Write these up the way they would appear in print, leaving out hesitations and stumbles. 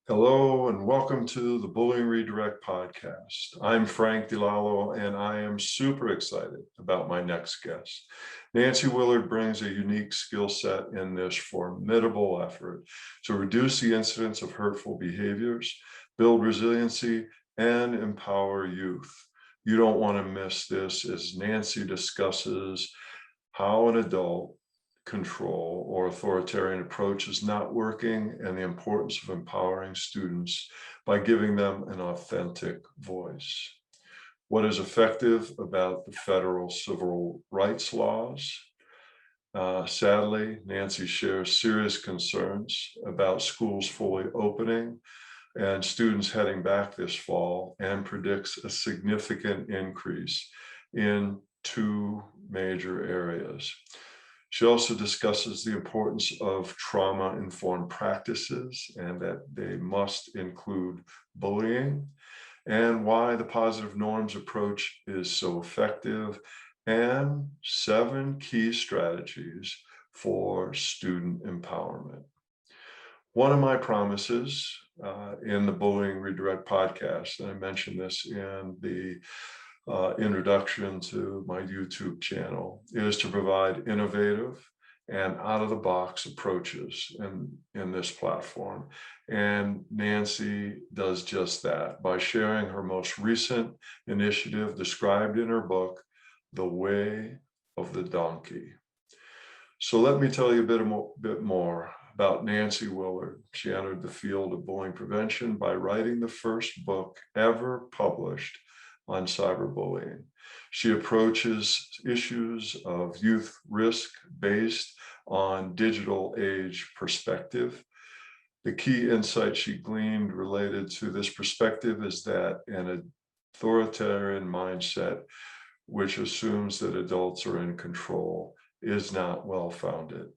Hello and welcome to the Bullying Redirect podcast. I'm Frank DiLallo and I am super excited about my next guest. Nancy Willard brings a unique skill set in this formidable effort to reduce the incidence of hurtful behaviors, build resiliency, and empower youth. You don't want to miss this as Nancy discusses how an adult control or authoritarian approach is not working and the importance of empowering students by giving them an authentic voice. What is effective about the federal civil rights laws? Sadly, Nancy shares serious concerns about schools fully opening and students heading back this fall and predicts a significant increase in two major areas. She also discusses the importance of trauma-informed practices and that they must include bullying, and why the positive norms approach is so effective, and 7 key strategies for student empowerment. One of my promises in the Bullying Redirect podcast, and I mentioned this in the introduction to my YouTube channel, is to provide innovative and out-of-the-box approaches in this platform. And Nancy does just that by sharing her most recent initiative described in her book, The Way of the Donkey. So let me tell you a bit more about Nancy Willard. She entered the field of bullying prevention by writing the first book ever published on cyberbullying. She approaches issues of youth risk based on digital age perspective. The key insight she gleaned related to this perspective is that an authoritarian mindset, which assumes that adults are in control, is not well-founded.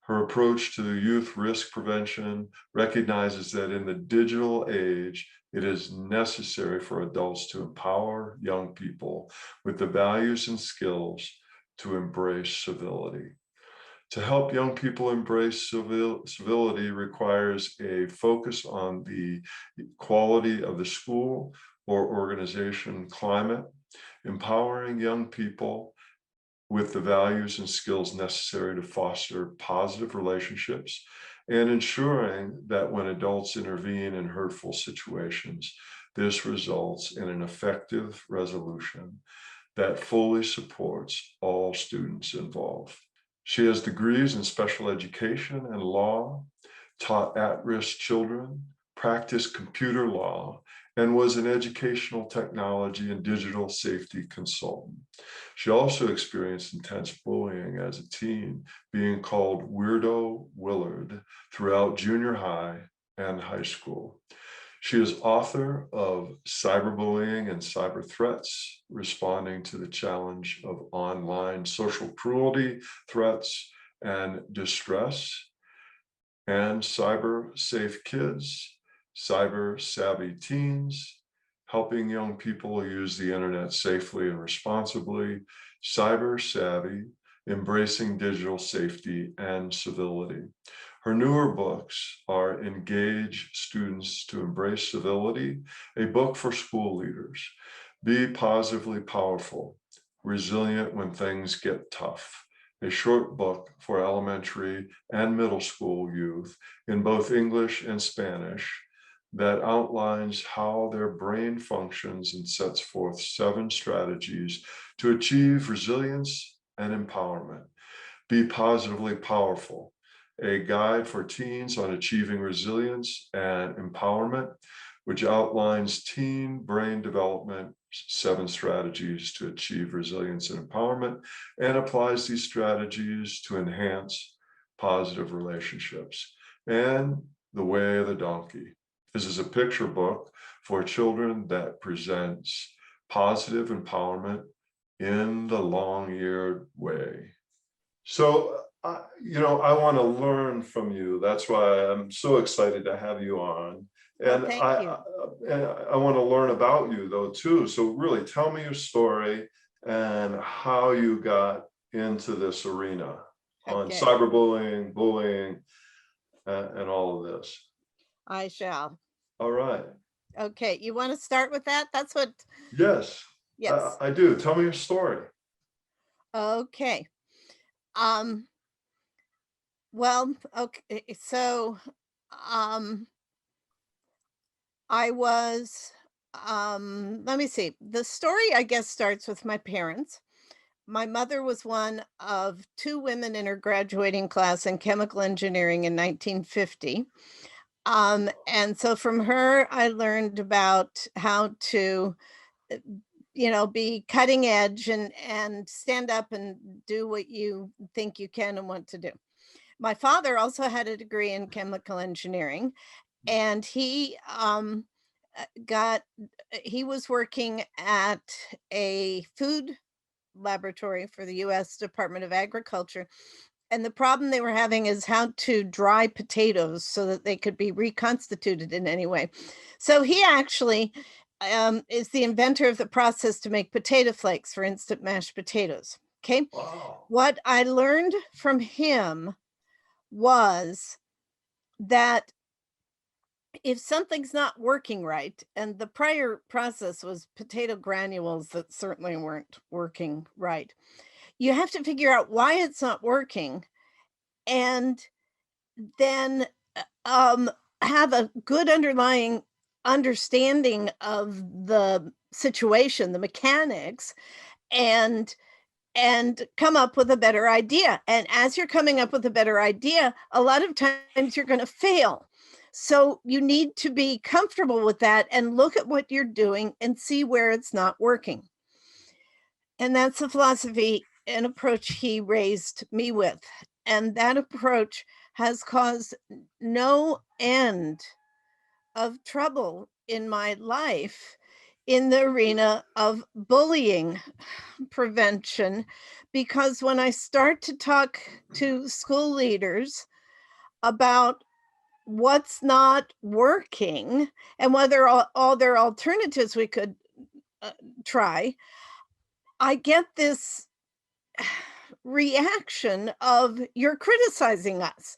Her approach to youth risk prevention recognizes that in the digital age, it is necessary for adults to empower young people with the values and skills to embrace civility. To help young people embrace civility requires a focus on the quality of the school or organization climate, empowering young people with the values and skills necessary to foster positive relationships, and ensuring that when adults intervene in hurtful situations, this results in an effective resolution that fully supports all students involved. She has degrees in special education and law, taught at-risk children, practiced computer law, and was an educational technology and digital safety consultant. She also experienced intense bullying as a teen, being called Weirdo Willard throughout junior high and high school. She is author of Cyberbullying and Cyber Threats, responding to the challenge of online social cruelty, threats, and distress, and Cyber Safe Kids, Cyber Savvy Teens, helping young people use the internet safely and responsibly, Cyber Savvy, embracing digital safety and civility. Her newer books are Engage Students to Embrace Civility, a book for school leaders, Be Positively Powerful, Resilient When Things Get Tough, a short book for elementary and middle school youth in both English and Spanish that outlines how their brain functions and sets forth 7 strategies to achieve resilience and empowerment. Be Positively Powerful, a guide for teens on achieving resilience and empowerment, which outlines teen brain development, 7 strategies to achieve resilience and empowerment, and applies these strategies to enhance positive relationships. And The Way of the Donkey. This is a picture book for children that presents positive empowerment in the long-eared way. So, I want to learn from you. That's why I'm so excited to have you on. Well, And thank you. I want to learn about you though, too. So really tell me your story and how you got into this arena on Okay. cyberbullying, bullying, and all of this. I shall. All right. Okay, you want to start with that? That's what, Yes, yes. I do. Tell me your story. Okay. Um, well, okay, so um I was let me see. The story I guess starts with my parents. My mother was one of two women in her graduating class in chemical engineering in 1950. And so from her, I learned about how to, uh, be cutting edge and stand up and do what you think you can and want to do. My father also had a degree in chemical engineering, and got he was working at a food laboratory for the US Department of Agriculture, and the problem they were having is how to dry potatoes so that they could be reconstituted in any way. So he actually is the inventor of the process to make potato flakes for instant mashed potatoes. Okay. Wow. What I learned from him was that if something's not working right, and the prior process was potato granules that certainly weren't working right, you have to figure out why it's not working and then um, have a good underlying understanding of the situation, the mechanics, and come up with a better idea. And as you're coming up with a better idea, a lot of times you're going to fail. So you need to be comfortable with that and look at what you're doing and see where it's not working. And that's the philosophy and approach he raised me with. And that approach has caused no end of trouble in my life in the arena of bullying prevention, because when I start to talk to school leaders about what's not working and whether all their alternatives we could uh, try, I get this reaction of you're criticizing us.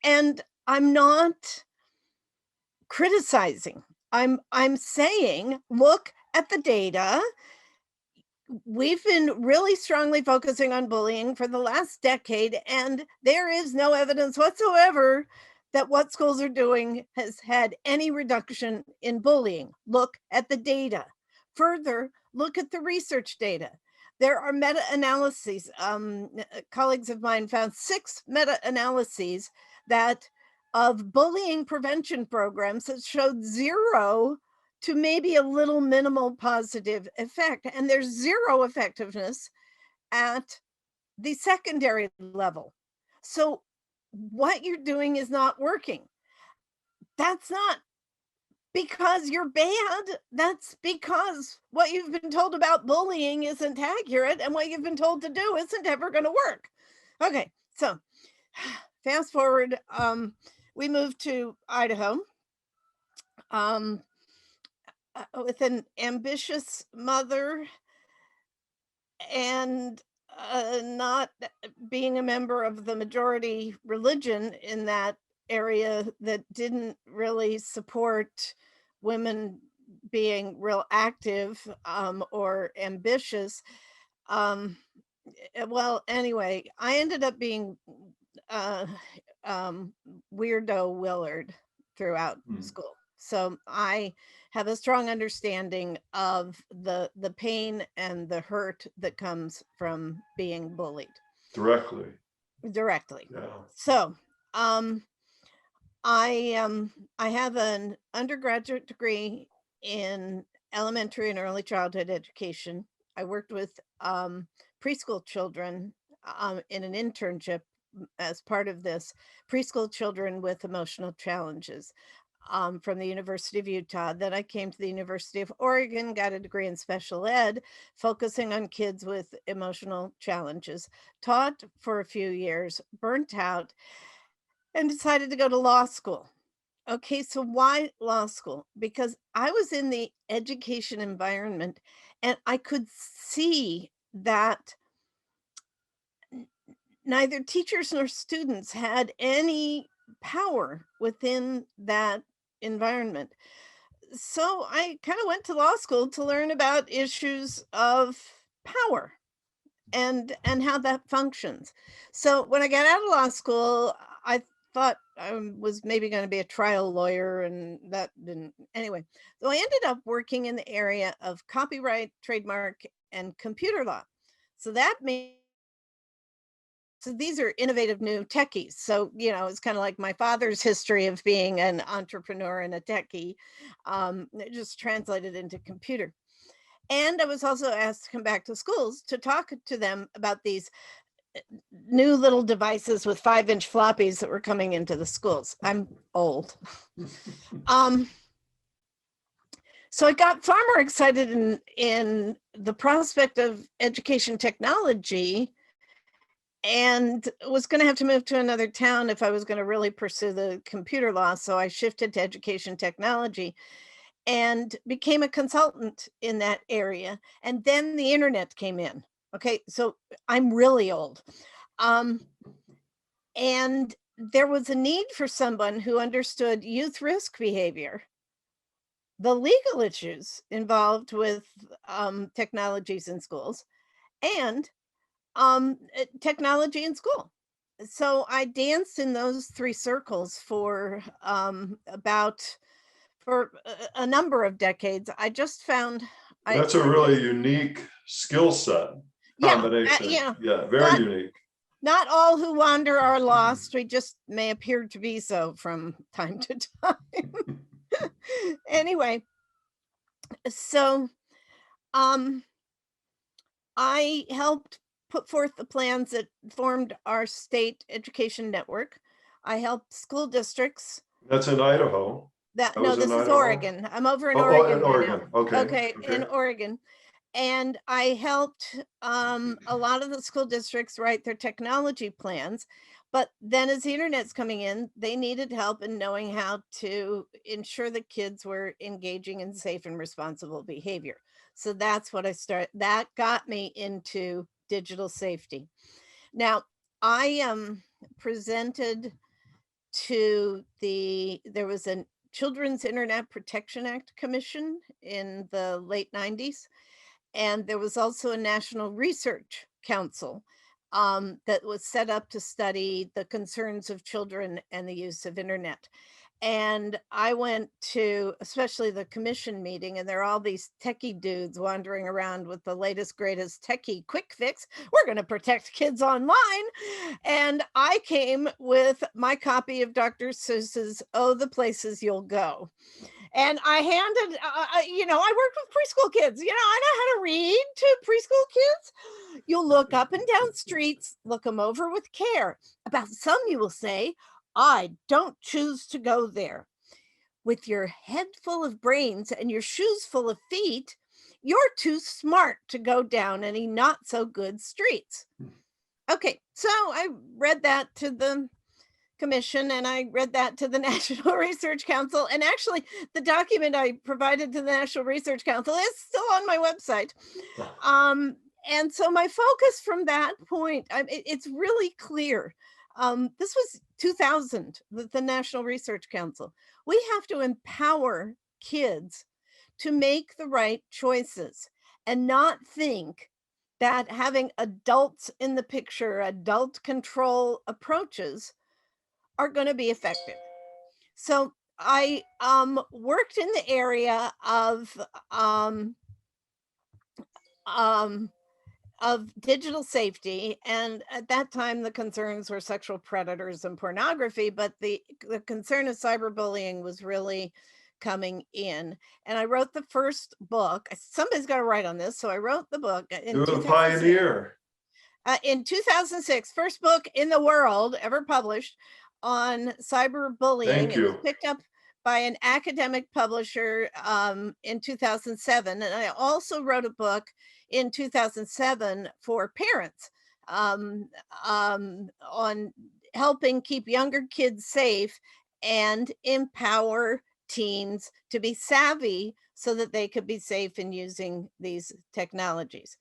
And I'm not criticizing. I'm saying look at the data. We've been really strongly focusing on bullying for the last decade, and there is no evidence whatsoever that what schools are doing has had any reduction in bullying. Look at the data. Further, look at the research data. There are meta analyses. Colleagues of mine found 6 meta analyses that of bullying prevention programs that showed zero to maybe a little minimal positive effect. And there's zero effectiveness at the secondary level. So what you're doing is not working. That's not because you're bad. That's because what you've been told about bullying isn't accurate, and what you've been told to do isn't ever going to work. Okay, so fast forward, we moved to Idaho. Um, with an ambitious mother and not being a member of the majority religion in that area that didn't really support women being real active or ambitious. Um, well, anyway, I ended up being uh, um, weirdo Willard throughout Hmm. school. So I have a strong understanding of the pain and the hurt that comes from being bullied Directly. directly. Yeah. So um, I have an undergraduate degree in elementary and early childhood education. I worked with preschool children in an internship as part of this, preschool children with emotional challenges from the University of Utah. Then I came to the University of Oregon, got a degree in special ed, focusing on kids with emotional challenges. Taught for a few years, burnt out, and decided to go to law school. Okay, so why law school? Because I was in the education environment and I could see that neither teachers nor students had any power within that environment. So I kind of went to law school to learn about issues of power and how that functions. So when I got out of law school, I thought I was maybe going to be a trial lawyer, and that didn't. Anyway, so I ended up working in the area of copyright, trademark, and computer law. So that made so these are innovative new techies. So, it's kind of like my father's history of being an entrepreneur and a techie, it just translated into computer. And I was also asked to come back to schools to talk to them about these new little devices with 5-inch floppies that were coming into the schools. I'm old. So I got far more excited in the prospect of education technology, and was going to have to move to another town if I was going to really pursue the computer law. So I shifted to education technology and became a consultant in that area. And then the internet came in. Okay, so I'm really old. And there was a need for someone who understood youth risk behavior, the legal issues involved with technologies in schools, and technology in school. So I danced in those three circles for a number of decades. I just found That's a really unique skill set combination. Yeah, very not, unique. Not all who wander are lost. We just may appear to be so from time to time. Anyway, so I helped put forth the plans that formed our state education network. I helped school districts. That's in Idaho. No, this is Oregon. I'm over in Oh, Oregon in right Oregon. now. Okay. In Oregon. And I helped a lot of the school districts write their technology plans. But then as the internet's coming in, they needed help in knowing how to ensure that kids were engaging in safe and responsible behavior. So that's what I started. That got me into digital safety. Now, I presented there was a Children's Internet Protection Act Commission in the late 90s. And there was also a National Research Council that was set up to study the concerns of children and the use of internet. And I went to especially the commission meeting, and there are all these techie dudes wandering around with the latest, greatest techie quick fix. We're going to protect kids online. And I came with my copy of Dr. Seuss's Oh, the Places You'll Go. And I handed, I worked with preschool kids. I know how to read to preschool kids. You'll look up and down streets, look them over with care. About some, you will say, I don't choose to go there. With your head full of brains and your shoes full of feet, you're too smart to go down any not so good streets. Okay, so I read that to the commission, and I read that to the National Research Council, and actually the document I provided to the National Research Council is still on my website. And so my focus from that point, it's really clear. This was 2000, the National Research Council. We have to empower kids to make the right choices and not think that having adults in the picture, adult control approaches are going to be effective. So I worked in the area of digital safety, and at that time the concerns were sexual predators and pornography, but the concern of cyberbullying was really coming in. And I wrote the first book. Somebody's got to write on this, so I wrote the book in You're the pioneer. In 2006, first book in the world ever published on cyberbullying. Thank you. It was picked up by an academic publisher in 2007. And I also wrote a book in 2007 for parents on helping keep younger kids safe and empower teens to be savvy so that they could be safe in using these technologies.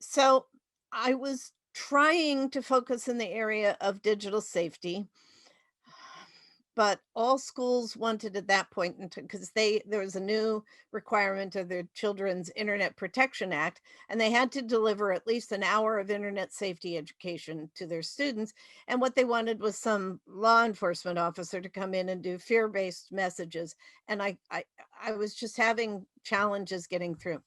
So I was trying to focus in the area of digital safety, but all schools wanted at that point, because there was a new requirement of the Children's Internet Protection Act, and they had to deliver at least an hour of internet safety education to their students. And what they wanted was some law enforcement officer to come in and do fear-based messages. And I was just having challenges getting through.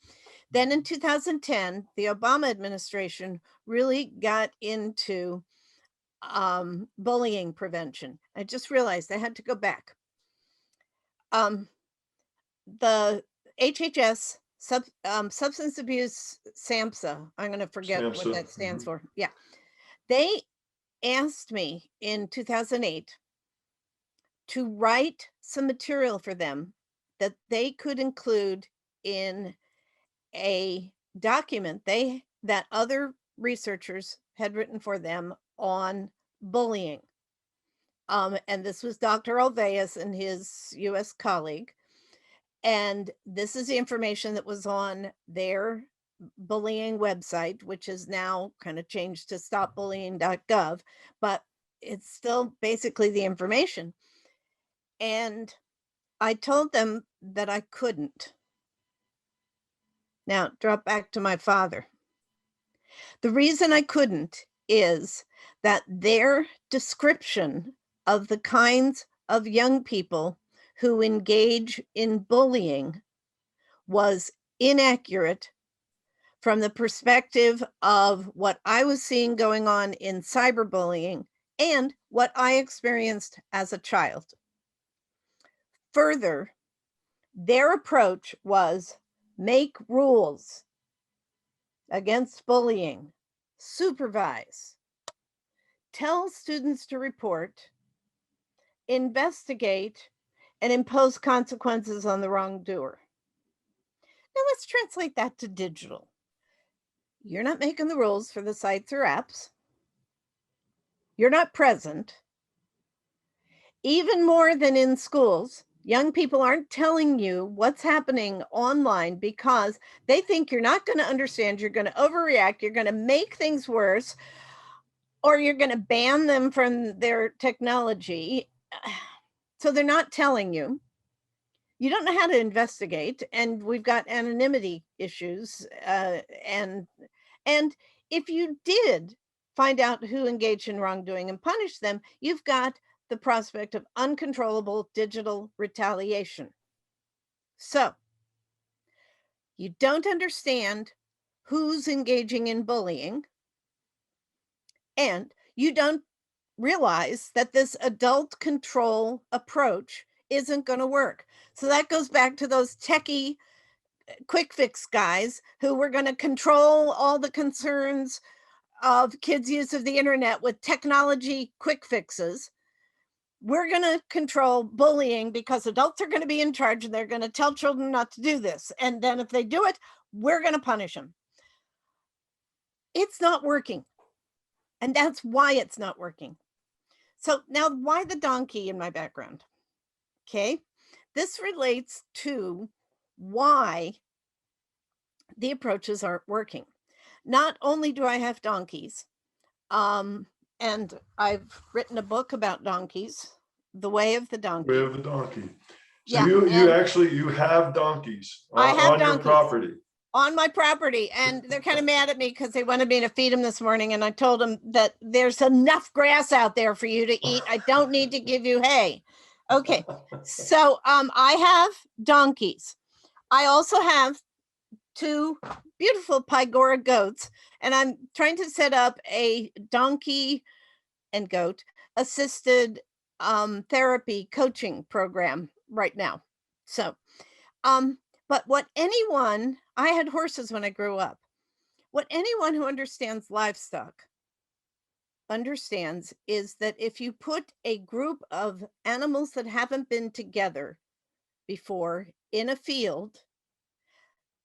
Then in 2010, the Obama administration really got into bullying prevention. I just realized I had to go back. The HHS, substance abuse SAMHSA, I'm going to forget what SAMHSA, that stands for. Yeah. They asked me in 2008 to write some material for them that they could include in a document that other researchers had written for them on bullying. And this was Dr. Olveus and his US colleague. And this is the information that was on their bullying website, which is now kind of changed to stopbullying.gov, but it's still basically the information. And I told them that I couldn't. Now, drop back to my father. The reason I couldn't is that their description of the kinds of young people who engage in bullying was inaccurate from the perspective of what I was seeing going on in cyberbullying and what I experienced as a child. Further, their approach was make rules against bullying, supervise, tell students to report, investigate, and impose consequences on the wrongdoer. Now let's translate that to digital. You're not making the rules for the sites or apps. You're not present. Even more than in schools, young people aren't telling you what's happening online because they think you're not going to understand, you're going to overreact, you're going to make things worse, or you're going to ban them from their technology. So they're not telling you. You don't know how to investigate, and we've got anonymity issues. And if you did find out who engaged in wrongdoing and punish them, you've got the prospect of uncontrollable digital retaliation. So you don't understand who's engaging in bullying, and you don't realize that this adult control approach isn't going to work. So that goes back to those techie quick fix guys who were going to control all the concerns of kids' use of the internet with technology quick fixes. We're going to control bullying because adults are going to be in charge and they're going to tell children not to do this. And then if they do it, we're going to punish them. It's not working. And that's why it's not working. So now, why the donkey in my background? Okay. This relates to why the approaches aren't working. Not only do I have donkeys, and I've written a book about donkeys, The Way of the Donkey. Way of the donkey. So yeah, you have donkeys on your property. On my property, and they're kind of mad at me because they wanted me to feed them this morning, and I told them that there's enough grass out there for you to eat. I don't need to give you hay. Okay, so I have donkeys. I also have 2 beautiful Pygora goats, and I'm trying to set up a donkey and goat assisted therapy coaching program right now. So, but I had horses when I grew up. What anyone who understands livestock understands is that if you put a group of animals that haven't been together before in a field,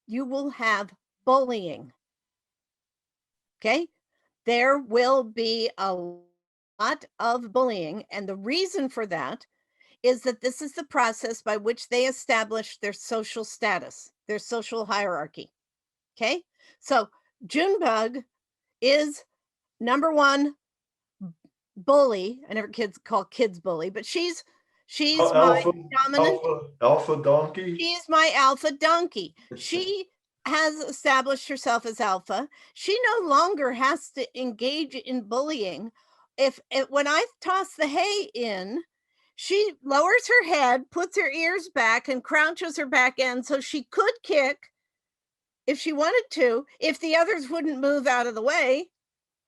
you will have bullying. Okay? There will be a lot of bullying. And the reason for that is that this is the process by which they establish their social status, their social hierarchy. Okay? So Junebug is number 1 bully. I never call kids bully, but she's She's Oh, my dominant. alpha donkey. She's my alpha donkey. She has established herself as alpha. She no longer has to engage in bullying. If when I toss the hay in, she lowers her head, puts her ears back, and crouches her back end so she could kick if she wanted to, if the others wouldn't move out of the way,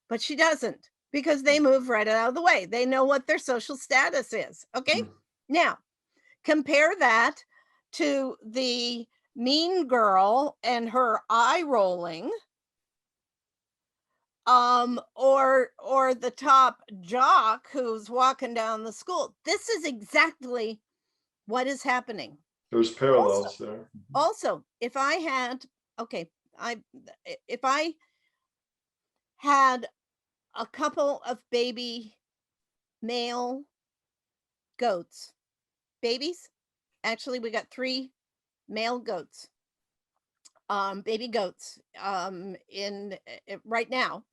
but she doesn't because they move right out of the way. They know what their social status is. Okay. Now, compare that to the mean girl and her eye rolling, or the top jock who's walking down the school. This is exactly what is happening. There's parallels there. Also, if I had a couple of baby male goats, babies, actually we got 3 male goats, baby goats, in right now.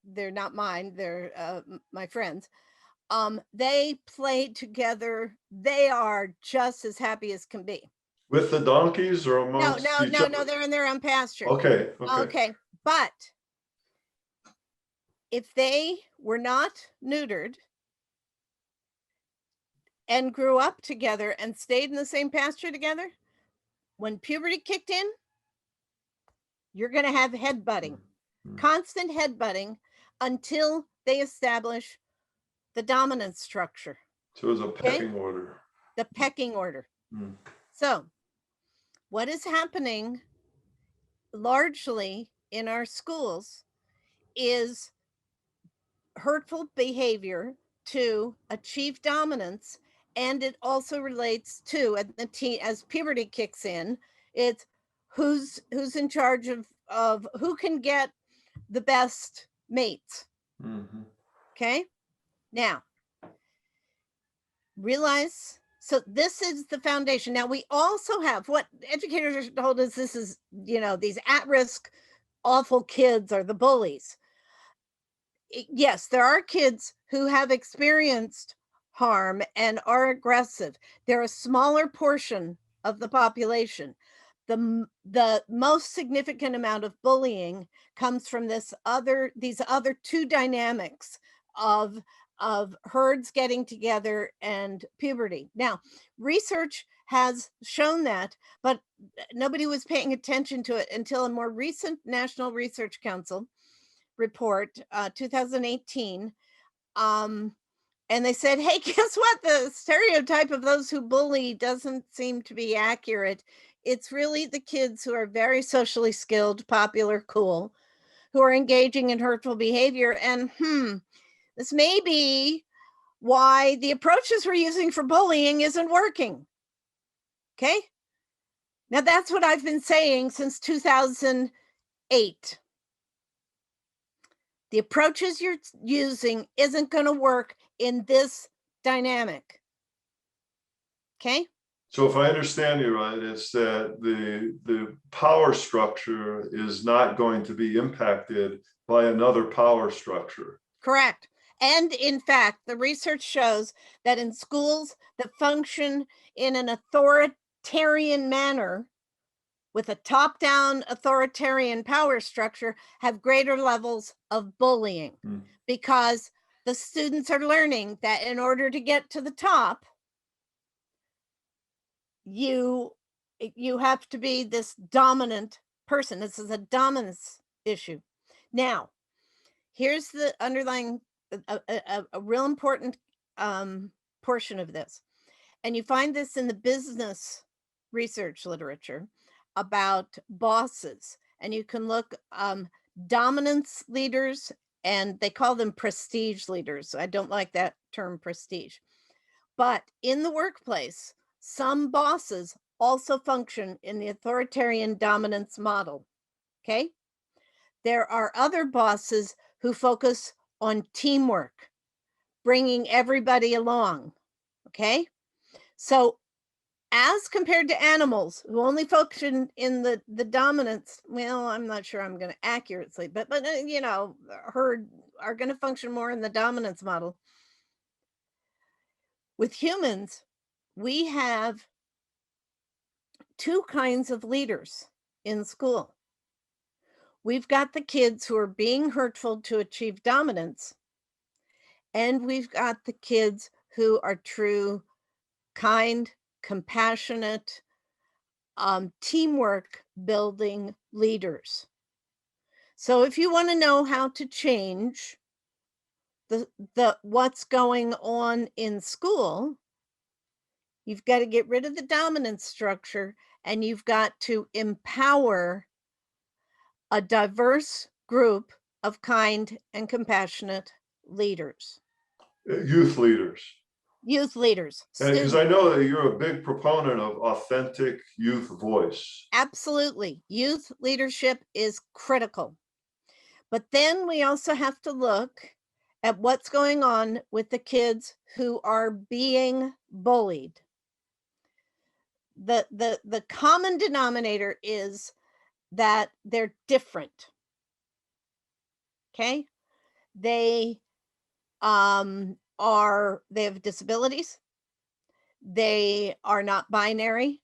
They're not mine, they're my friends. They play together. They are just as happy as can be. With the donkeys or amongst each other? No, they're in their own pasture. Okay. Okay, but if they were not neutered and grew up together and stayed in the same pasture together, when puberty kicked in, you're going to have headbutting, constant headbutting until they establish the dominance structure. So it's a pecking order. The pecking order. So what is happening largely in our schools is hurtful behavior to achieve dominance, and it also relates to as puberty kicks in, it's who's in charge of who can get the best mates. Okay, now realize, so this is the foundation. Now we also have what educators are told us, this is, these at-risk awful kids are the bullies. Yes, there are kids who have experienced harm and are aggressive. They're a smaller portion of the population. The most significant amount of bullying comes from these other 2 dynamics of herds getting together and puberty. Now, research has shown that, but nobody was paying attention to it until a more recent National Research Council report, 2018. And they said, hey, guess what? The stereotype of those who bully doesn't seem to be accurate. It's really the kids who are very socially skilled, popular, cool, who are engaging in hurtful behavior. And this may be why the approaches we're using for bullying isn't working. Okay. Now that's what I've been saying since 2008. The approaches you're using isn't going to work in this dynamic. Okay. So if I understand you right, it's that the power structure is not going to be impacted by another power structure. Correct. And in fact, the research shows that in schools that function in an authoritarian manner, with a top-down authoritarian power structure, have greater levels of bullying, because the students are learning that in order to get to the top, you have to be this dominant person. This is a dominance issue. Now, here's the underlying, a real important portion of this. And you find this in the business research literature about bosses. And you can look, dominance leaders, and they call them prestige leaders. I don't like that term, prestige. But in the workplace, some bosses also function in the authoritarian dominance model. Okay. There are other bosses who focus on teamwork, bringing everybody along. Okay. So as compared to animals who only function in the dominance, well, I'm not sure I'm going to accurately, but herd are going to function more in the dominance model. With humans, we have two kinds of leaders in school. We've got the kids who are being hurtful to achieve dominance, and we've got the kids who are true, kind, compassionate, teamwork building leaders. So if you want to know how to change the what's going on in school, you've got to get rid of the dominance structure, and you've got to empower a diverse group of kind and compassionate leaders. Youth leaders. Youth leaders. Because I know that you're a big proponent of authentic youth voice. Absolutely. Youth leadership is critical. But then we also have to look at what's going on with the kids who are being bullied. The common denominator is that they're different. Okay? They they have disabilities. They are not binary.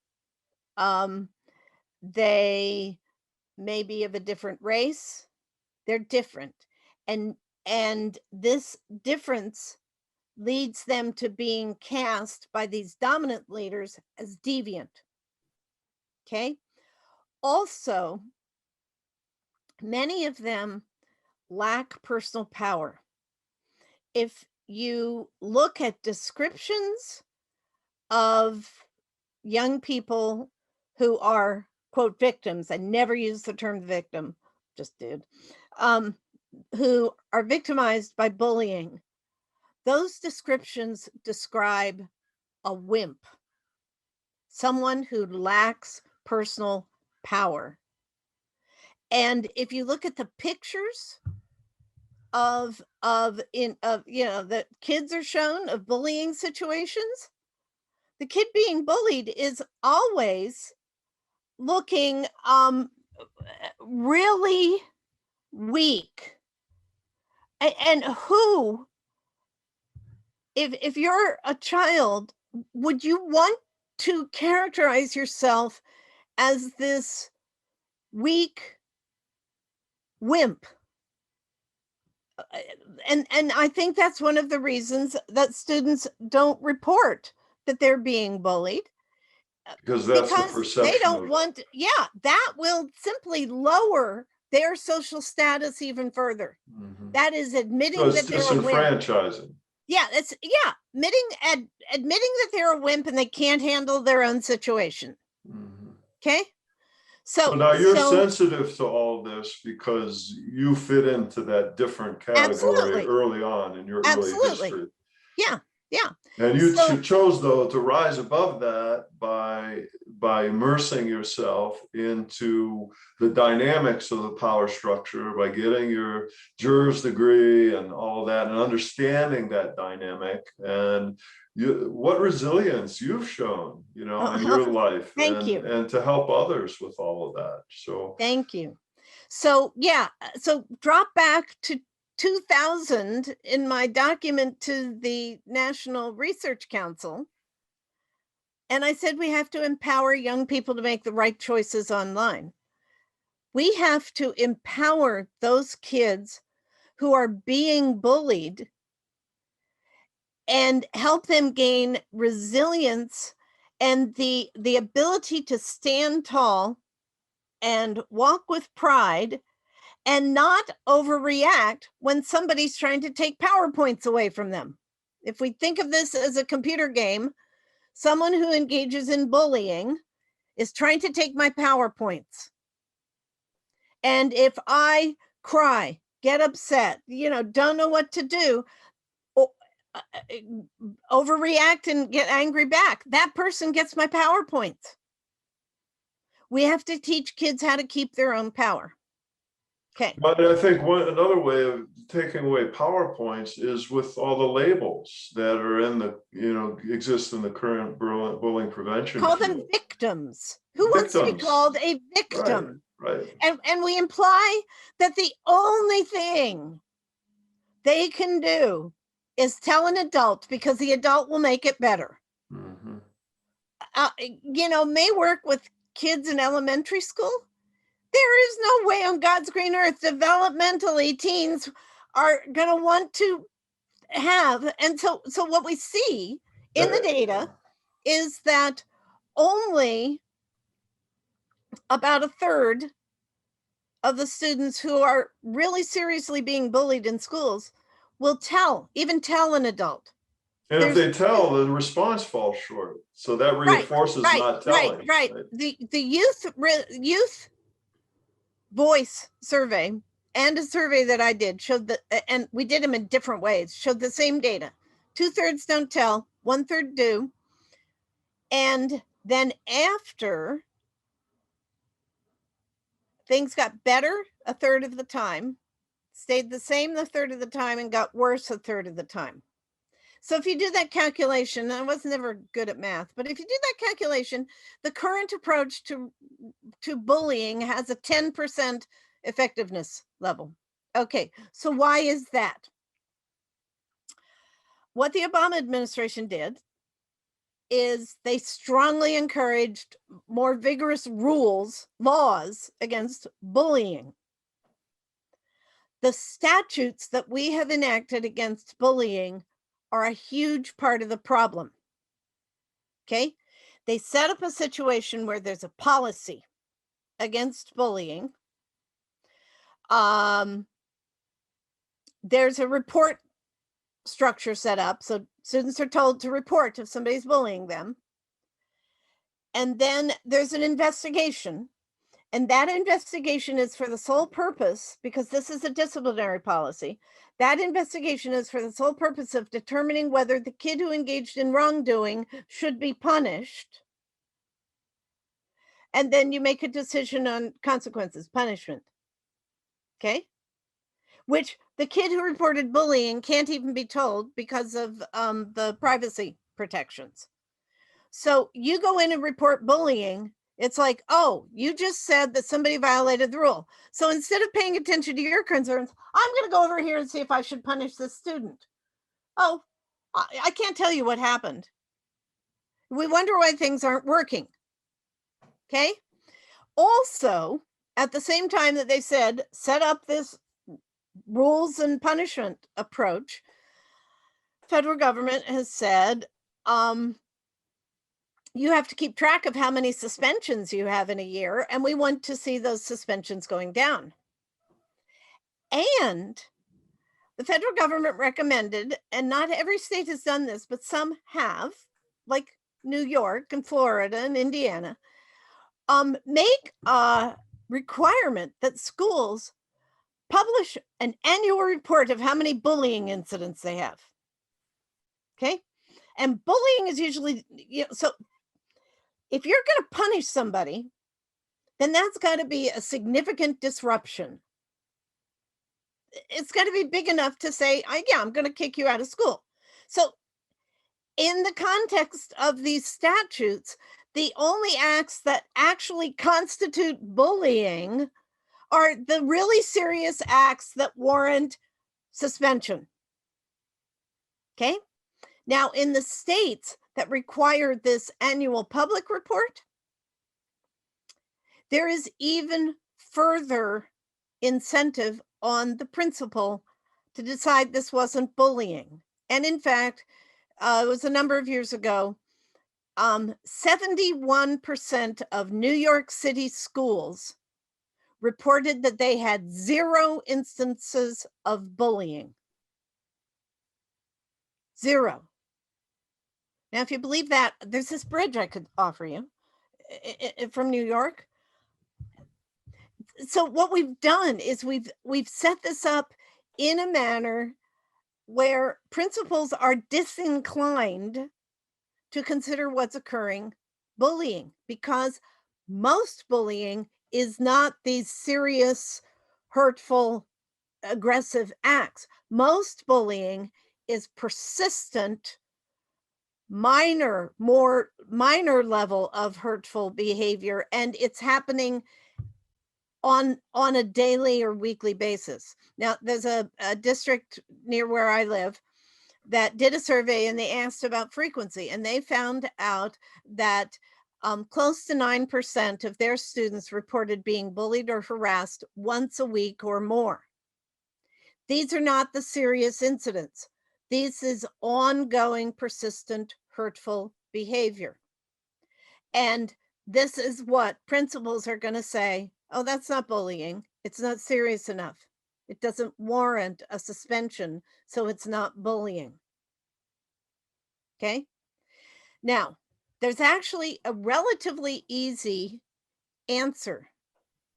They may be of a different race. They're different. And this difference leads them to being cast by these dominant leaders as deviant. Okay? Also, many of them lack personal power. If you look at descriptions of young people who are, quote, victims, I never use the term victim, just did, who are victimized by bullying, those descriptions describe a wimp, someone who lacks personal power. And if you look at the pictures that kids are shown of bullying situations, the kid being bullied is always looking really weak. And who, if you're a child, would you want to characterize yourself as this weak wimp? And I think that's one of the reasons that students don't report that they're being bullied. Because that's the perception. They don't want, that will simply lower their social status even further. Mm-hmm. That is admitting that they're a wimp. Disenfranchising. Yeah, admitting that they're a wimp and they can't handle their own situation. Mm-hmm. Okay. So now you're sensitive to all this because you fit into that different category early on in your early history. Yeah. And you chose, though, to rise above that by immersing yourself into the dynamics of the power structure, by getting your juris degree and all that, and understanding that dynamic. And what resilience you've shown, in your life. Thank you. And to help others with all of that. So thank you. So drop back to 2000 in my document to the National Research Council. And I said, we have to empower young people to make the right choices online. We have to empower those kids who are being bullied and help them gain resilience and the ability to stand tall and walk with pride and not overreact when somebody's trying to take PowerPoints away from them. If we think of this as a computer game, someone who engages in bullying is trying to take my PowerPoints. And if I cry, get upset, don't know what to do, overreact and get angry back, that person gets my PowerPoints. We have to teach kids how to keep their own power. Okay. But I think another way of taking away PowerPoints is with all the labels that are in the, exist in the current bullying prevention. Call them victims. Who wants to be called a victim? Right. And we imply that the only thing they can do is tell an adult, because the adult will make it better. Mhm. May work with kids in elementary school. There is no way on God's green earth developmentally teens are going to want to have. And so what we see in the data is that only about a third of the students who are really seriously being bullied in schools will even tell an adult. And if they tell, the response falls short. So that reinforces not telling. Right. The youth voice survey and a survey that I did showed that, and we did them in different ways, showed the same data. 2/3 don't tell, 1/3 do. And then after things got better a third of the time, stayed the same a third of the time, and got worse a third of the time. So if you do that calculation, I was never good at math, but if you do that calculation, the current approach to bullying has a 10% effectiveness level. Okay, so why is that? What the Obama administration did is they strongly encouraged more vigorous laws against bullying. The statutes that we have enacted against bullying are a huge part of the problem. Okay? They set up a situation where there's a policy against bullying. There's a report structure set up. So students are told to report if somebody's bullying them. And then there's an investigation. And that investigation is for the sole purpose, because this is a disciplinary policy, that investigation is for the sole purpose of determining whether the kid who engaged in wrongdoing should be punished. And then you make a decision on consequences, punishment. Okay? Which the kid who reported bullying can't even be told because of the privacy protections. So you go in and report bullying, it's like, oh, you just said that somebody violated the rule. So instead of paying attention to your concerns, I'm going to go over here and see if I should punish this student. Oh, I can't tell you what happened. We wonder why things aren't working. Okay. Also, at the same time that they said, set up this rules and punishment approach, federal government has said, you have to keep track of how many suspensions you have in a year, and we want to see those suspensions going down. And the federal government recommended, and not every state has done this, but some have, like New York and Florida and Indiana, make a requirement that schools publish an annual report of how many bullying incidents they have. Okay? And bullying is usually, so if you're going to punish somebody, then that's got to be a significant disruption. It's got to be big enough to say, yeah, I'm going to kick you out of school. So in the context of these statutes, the only acts that actually constitute bullying are the really serious acts that warrant suspension. Okay? Now, in the states that require this annual public report, there is even further incentive on the principal to decide this wasn't bullying. And in fact, it was a number of years ago, 71% of New York City schools reported that they had 0 instances of bullying. 0. Now, if you believe that, there's this bridge I could offer you from New York. So what we've done is we've set this up in a manner where principals are disinclined to consider what's occurring bullying, because most bullying is not these serious, hurtful, aggressive acts. Most bullying is persistent, more minor level of hurtful behavior, and it's happening on a daily or weekly basis. Now, there's a district near where I live that did a survey, and they asked about frequency, and they found out that close to 9% of their students reported being bullied or harassed once a week or more. These are not the serious incidents. This is ongoing, persistent, hurtful behavior. And this is what principals are going to say, oh, that's not bullying. It's not serious enough. It doesn't warrant a suspension, so it's not bullying. Okay? Now, there's actually a relatively easy answer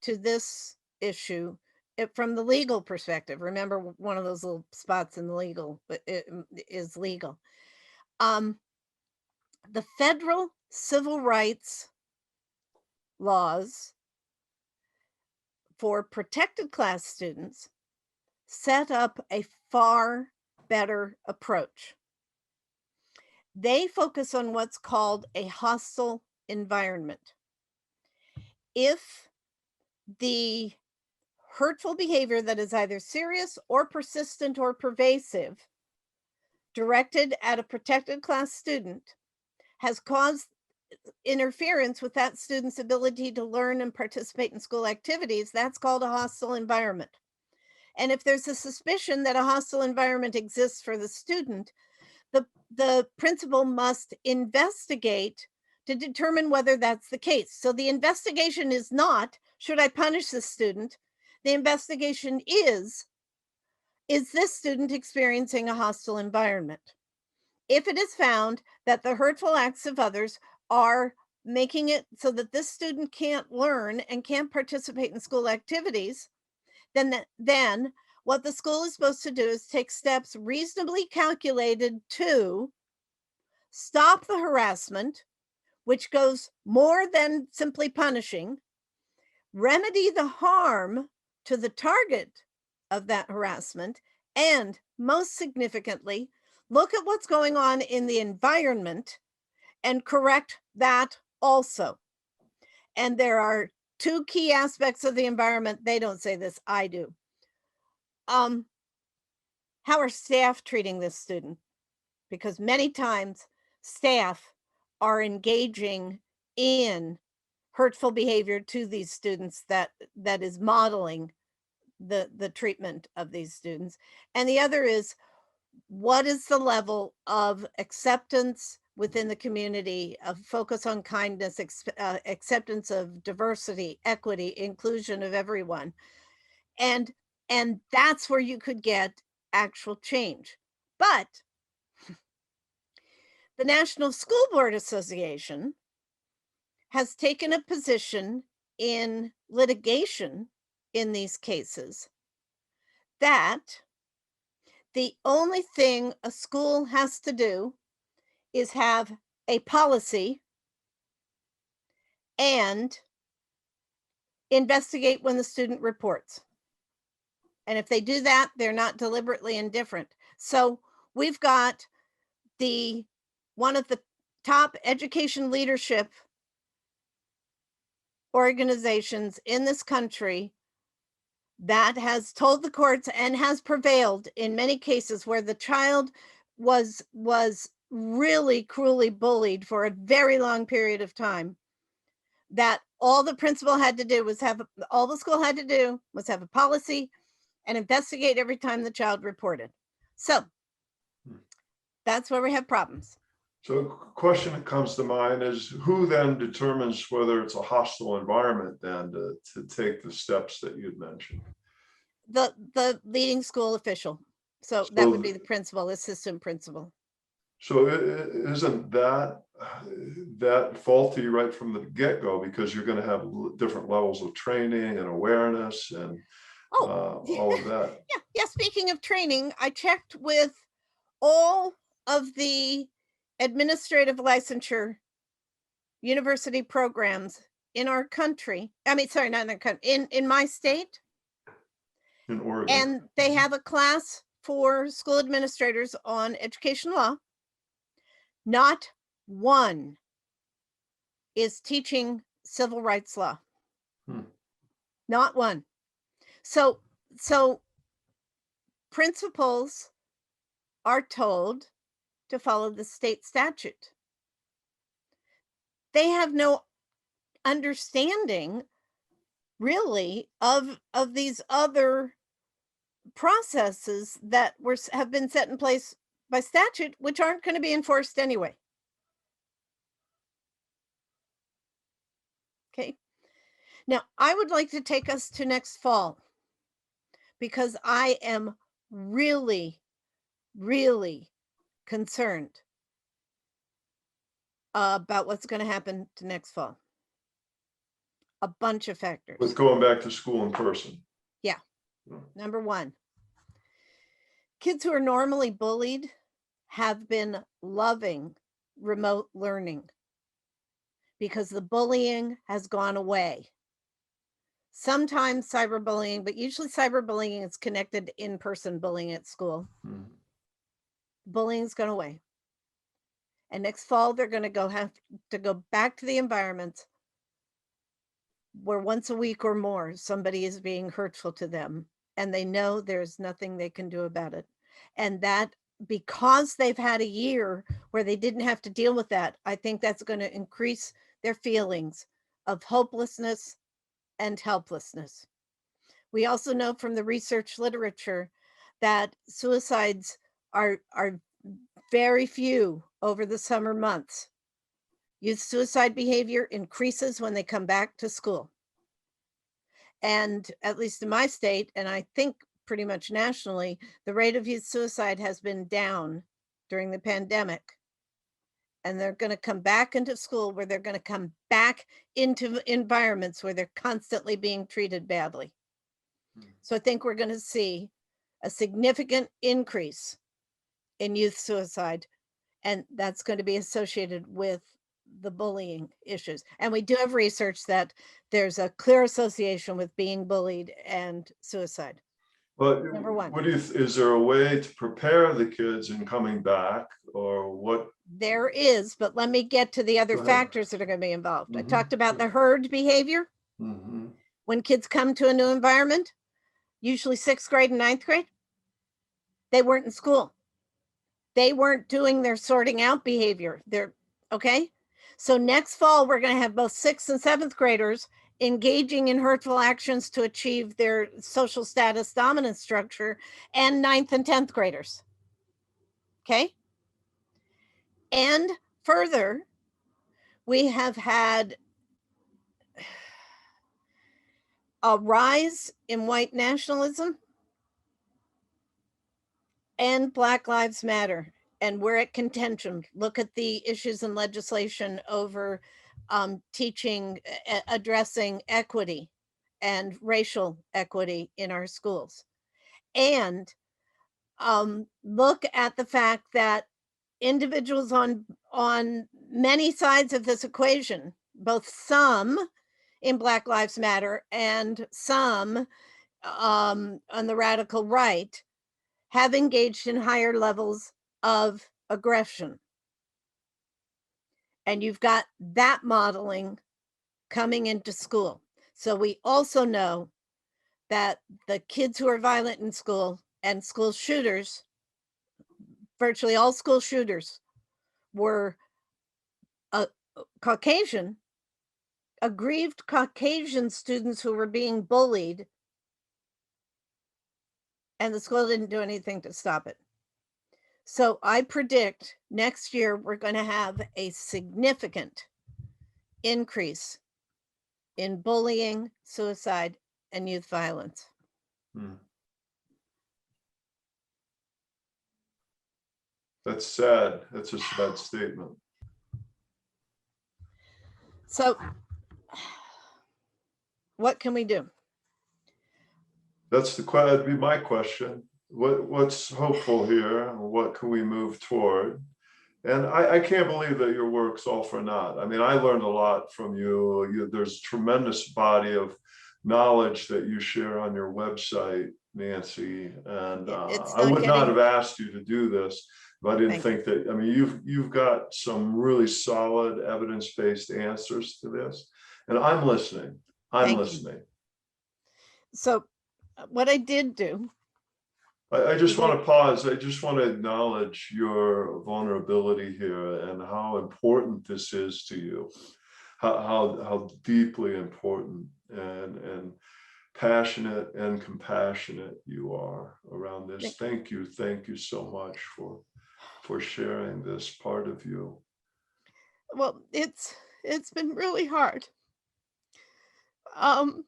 to this issue from the legal perspective. Remember, one of those little spots in the legal is legal. The federal civil rights laws for protected class students set up a far better approach. They focus on what's called a hostile environment. If the hurtful behavior that is either serious or persistent or pervasive directed at a protected class student has caused interference with that student's ability to learn and participate in school activities, that's called a hostile environment. And if there's a suspicion that a hostile environment exists for the student, the principal must investigate to determine whether that's the case. So the investigation is not, should I punish this student? The investigation is this student experiencing a hostile environment? If it is found that the hurtful acts of others are making it so that this student can't learn and can't participate in school activities, then what the school is supposed to do is take steps reasonably calculated to stop the harassment, which goes more than simply punishing, remedy the harm to the target of that harassment, and most significantly, look at what's going on in the environment and correct that also. And there are two key aspects of the environment. They don't say this, I do. How are staff treating this student? Because many times staff are engaging in hurtful behavior to these students that is modeling the treatment of these students. And the other is, what is the level of acceptance within the community, of focus on kindness, acceptance of diversity, equity, inclusion of everyone? And that's where you could get actual change. But the National School Board Association has taken a position in litigation in these cases that the only thing a school has to do is have a policy and investigate when the student reports. And if they do that, they're not deliberately indifferent. So we've got one of the top education leadership organizations in this country that has told the courts and has prevailed in many cases where the child was really cruelly bullied for a very long period of time, that all the principal had to do was all the school had to do was have a policy and investigate every time the child reported. So that's where we have problems. So a question that comes to mind is, who then determines whether it's a hostile environment then to take the steps that you'd mentioned? The leading school official. So that would be the principal, assistant principal. So isn't that faulty right from the get-go, because you're going to have different levels of training and awareness and all of that? Yeah. Speaking of training, I checked with all of the administrative licensure university programs in our country. I mean, sorry, not in the country, in my state. In Oregon. And they have a class for school administrators on education law. Not one is teaching civil rights law. Not one. So principals are told to follow the state statute. They have no understanding really of these other processes that have been set in place by statute, which aren't going to be enforced anyway. Okay. Now, I would like to take us to next fall because I am really, really concerned about what's going to happen to next fall. A bunch of factors. With going back to school in person. Yeah. Number one, kids who are normally bullied have been loving remote learning because the bullying has gone away. Sometimes cyberbullying, but usually cyberbullying is connected to in-person bullying at school. Bullying's gone away. And next fall, they're going to have to go back to the environments where once a week or more, somebody is being hurtful to them and they know there's nothing they can do about it. And that, because they've had a year where they didn't have to deal with that, I think that's going to increase their feelings of hopelessness and helplessness. We also know from the research literature that suicides are very few over the summer months. Youth suicide behavior increases when they come back to school. And at least in my state, and I think pretty much nationally, the rate of youth suicide has been down during the pandemic. And they're going to come back into school where they're going to come back into environments where they're constantly being treated badly. So I think we're going to see a significant increase in youth suicide, and that's going to be associated with the bullying issues. And we do have research that there's a clear association with being bullied and suicide. But Number one. is there a way to prepare the kids in coming back, or what? There is, but let me get to the other factors that are going to be involved. I talked about the herd behavior. When kids come to a new environment, usually 6th grade and 9th grade, they weren't in school. They weren't doing their sorting out behavior. Okay. So next fall, we're going to have both 6th and 7th graders engaging in hurtful actions to achieve their social status dominance structure, and 9th and 10th graders. Okay. And further, we have had a rise in white nationalism and Black Lives Matter. And we're at contention. Look at the issues in legislation over teaching, addressing equity and racial equity in our schools. And look at the fact that individuals on many sides of this equation, both some in Black Lives Matter and some on the radical right, have engaged in higher levels of aggression. And you've got that modeling coming into school. So we also know that the kids who are violent in school and school shooters, virtually all school shooters, were Caucasian, aggrieved Caucasian students who were being bullied, and the school didn't do anything to stop it. So I predict next year we're going to have a significant increase in bullying, suicide, and youth violence. That's sad. That's a sad statement. So what can we do? That'd be my question. What's hopeful here? What can we move toward? And I can't believe that your work's all for naught. I mean, I learned a lot from you. There's a tremendous body of knowledge that you share on your website, Nancy. And I would not have asked you to do this if I didn't think that. I mean, you've got some really solid evidence-based answers to this, and I'm listening. I'm listening. So what I did do I just want to pause. I just want to acknowledge your vulnerability here and how important this is to you, how deeply important and passionate and compassionate you are around this. Thank you so much for sharing this part of you. Well, it's been really hard. Um,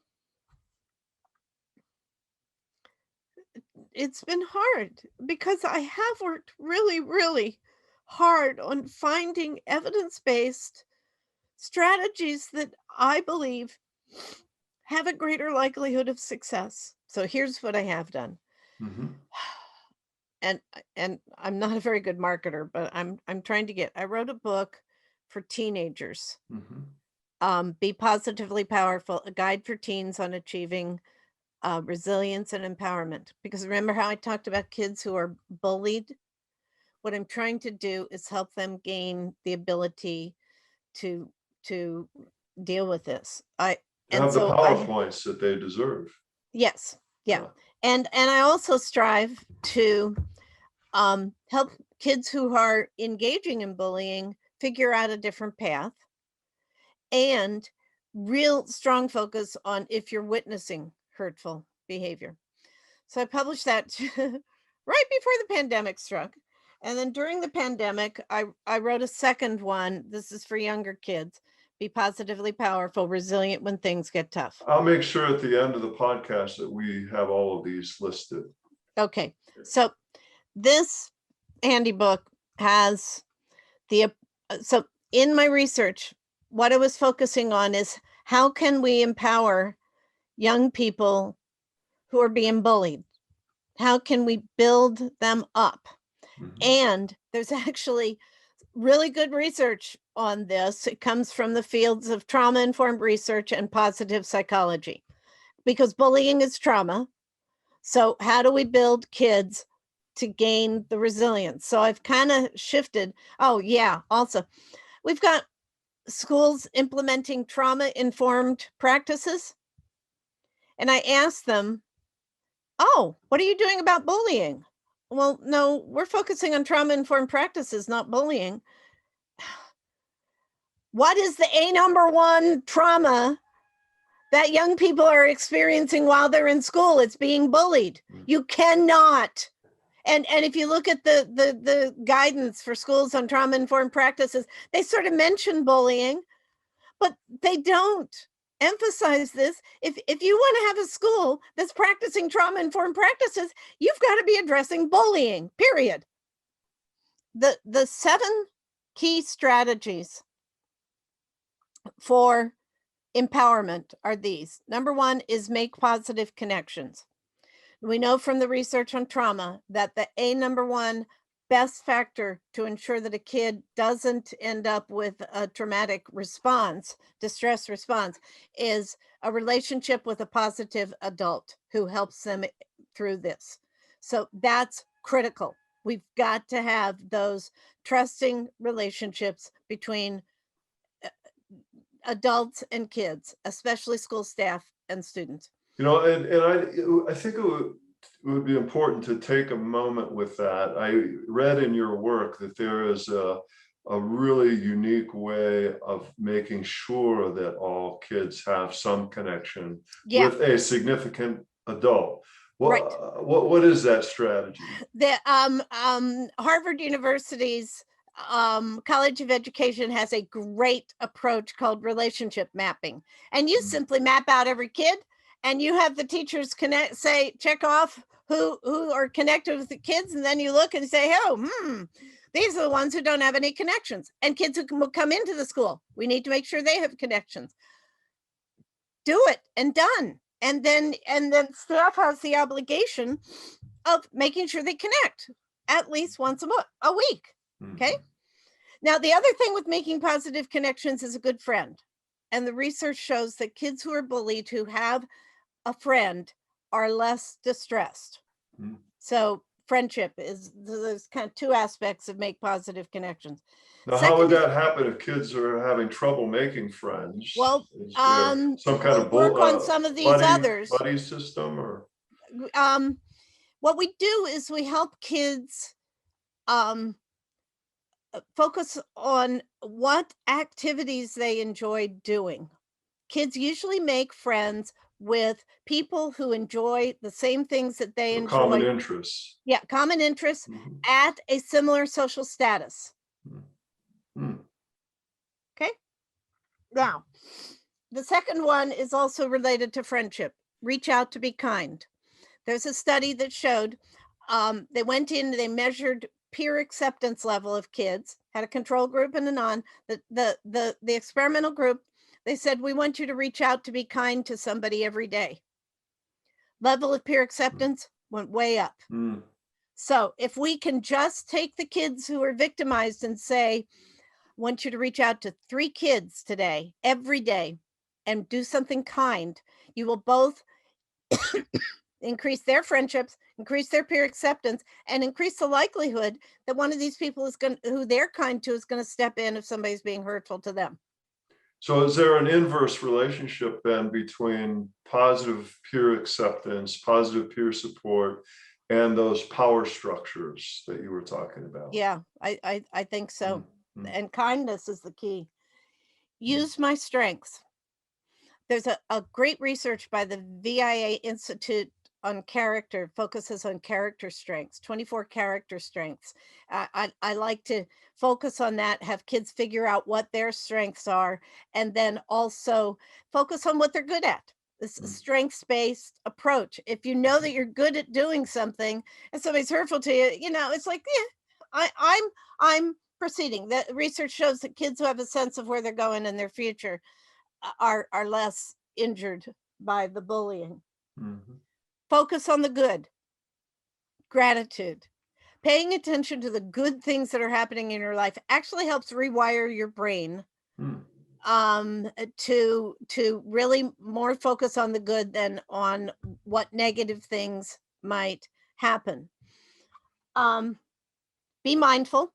it's been hard because I have worked really, really hard on finding evidence-based strategies that I believe have a greater likelihood of success. So here's what I have done. Mm-hmm. And I'm not a very good marketer, but I'm trying to get. I wrote a book for teenagers. Mm-hmm. Be Positively Powerful, a guide for teens on achieving resilience and empowerment. Because remember how I talked about kids who are bullied? What I'm trying to do is help them gain the ability to deal with this. Have the PowerPoints that they deserve. Yes, yeah. And I also strive to help kids who are engaging in bullying figure out a different path, and real strong focus on if you're witnessing hurtful behavior. So I published that right before the pandemic struck. And then during the pandemic, I wrote a second one. This is for younger kids. Be Positively Powerful, Resilient When Things Get Tough. I'll make sure at the end of the podcast that we have all of these listed. Okay. So this handy book has so in my research, what I was focusing on is how can we empower young people who are being bullied? How can we build them up? Mm-hmm. And there's actually really good research on this. It comes from the fields of trauma-informed research and positive psychology, because bullying is trauma. So how do we build kids to gain the resilience? So I've kind of shifted. Oh yeah, also, we've got schools implementing trauma-informed practices. And I asked them, oh, what are you doing about bullying? Well, no, we're focusing on trauma-informed practices, not bullying. What is the #1 trauma that young people are experiencing while they're in school? It's being bullied. You cannot. And if you look at the guidance for schools on trauma-informed practices, they sort of mention bullying, but they don't emphasize this. If you want to have a school that's practicing trauma-informed practices, you've got to be addressing bullying, period. The 7 key strategies for empowerment are these. Number 1 is make positive connections. We know from the research on trauma that the #1 best factor to ensure that a kid doesn't end up with a traumatic response, distress response, is a relationship with a positive adult who helps them through this. So that's critical. We've got to have those trusting relationships between adults and kids, especially school staff and students. You know, and I think it would be important to take a moment with that. I read in your work that there is a really unique way of making sure that all kids have some connection with a significant adult. What is that strategy? The Harvard University's College of Education has a great approach called relationship mapping, and you simply map out every kid, and you have the teachers check off who are connected with the kids, and then you look and say, oh, these are the ones who don't have any connections, and kids who will come into the school. We need to make sure they have connections. Do it and done. And then staff has the obligation of making sure they connect at least once a week. Okay. Now, the other thing with making positive connections is a good friend. And the research shows that kids who are bullied who have a friend are less distressed. So friendship is, there's kind of 2 aspects of make positive connections. Now, how would that happen if kids are having trouble making friends? Well, some kind of work on some of these others. buddy system, or What we do is we help kids um, focus on what activities they enjoy doing. Kids usually make friends with people who enjoy the same things that they So common enjoy. interests. Yeah, common interests Mhm. at a similar social status. Mm. Mm. Okay. Now, the second one is also related to friendship. Reach out to be kind. There's a study that showed they went in, they measured peer acceptance level of kids, had a control group and a non. The experimental group, they said, we want you to reach out to be kind to somebody every day. Level of peer acceptance went way up. Mm. So if we can just take the kids who are victimized and say, want you to reach out to 3 kids today, every day, and do something kind, you will both increase their friendships, increase their peer acceptance, and increase the likelihood that one of these people is going who they're kind to is going to step in if somebody's being hurtful to them. So is there an inverse relationship then between positive peer acceptance, positive peer support, and those power structures that you were talking about? Yeah, I think so. Mm. Mm. And kindness is the key. Mm. Use my strengths. There's a great research by the VIA Institute on character, focuses on character strengths, 24 character strengths. I like to focus on that, have kids figure out what their strengths are, and then also focus on what they're good at. This Mm. strengths-based approach. If you know that you're good at doing something and somebody's hurtful to you, it's like, yeah, I'm proceeding. The research shows that kids who have a sense of where they're going in their future are less injured by the bullying. Mhm. Focus on the good, gratitude. Paying attention to the good things that are happening in your life actually helps rewire your brain Mm. to really more focus on the good than on what negative things might happen. Um, be mindful,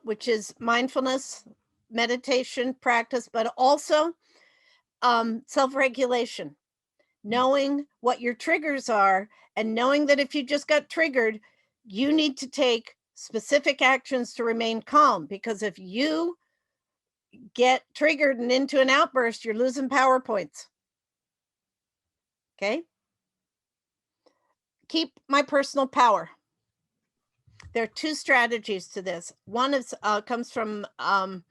which is mindfulness, meditation practice, but also self-regulation, Mm. knowing what your triggers are and knowing that if you just got triggered, you need to take specific actions to remain calm, because if you get triggered and into an outburst, you're losing power points. Okay. Keep my personal power. There are 2 strategies to this. One is comes from I'm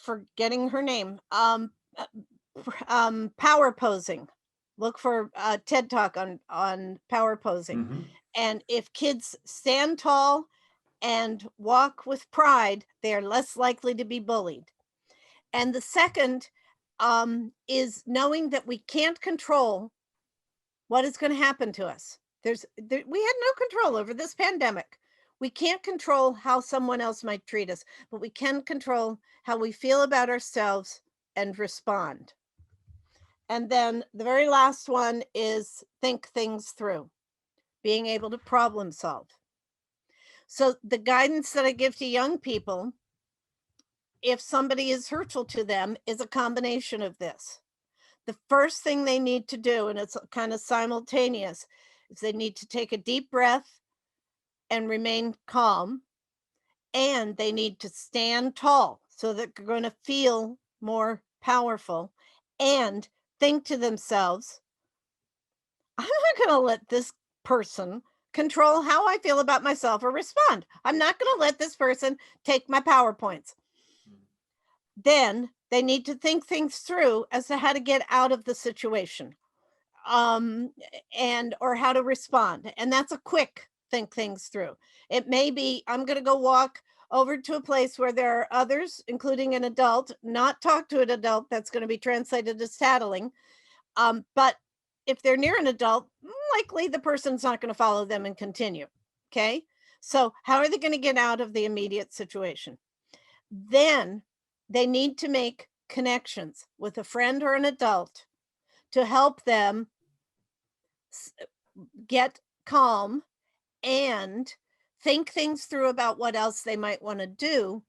forgetting her name. Power posing. Look for a TED talk on power posing. Mhm. And if kids stand tall and walk with pride, they are less likely to be bullied. And the second is knowing that we can't control what is going to happen to us. We had no control over this pandemic. We can't control how someone else might treat us, but we can control how we feel about ourselves and respond. And then the very last one is think things through, being able to problem solve. So the guidance that I give to young people, if somebody is hurtful to them, is a combination of this. The first thing they need to do, and it's kind of simultaneous, is they need to take a deep breath and remain calm. And they need to stand tall so that they're going to feel more powerful and think to themselves, I'm not going to let this person control how I feel about myself or respond. I'm not going to let this person take my PowerPoints. Then they need to think things through as to how to get out of the situation, um and or how to respond, and that's a quick think things through. It may be, I'm going to go walk over to a place where there are others, including an adult, not talk to an adult. That's going to be translated as tattling. But if they're near an adult, likely the person's not going to follow them and continue. Okay, so how are they going to get out of the immediate situation? Then they need to make connections with a friend or an adult to help them get calm and think things through about what else they might want to do,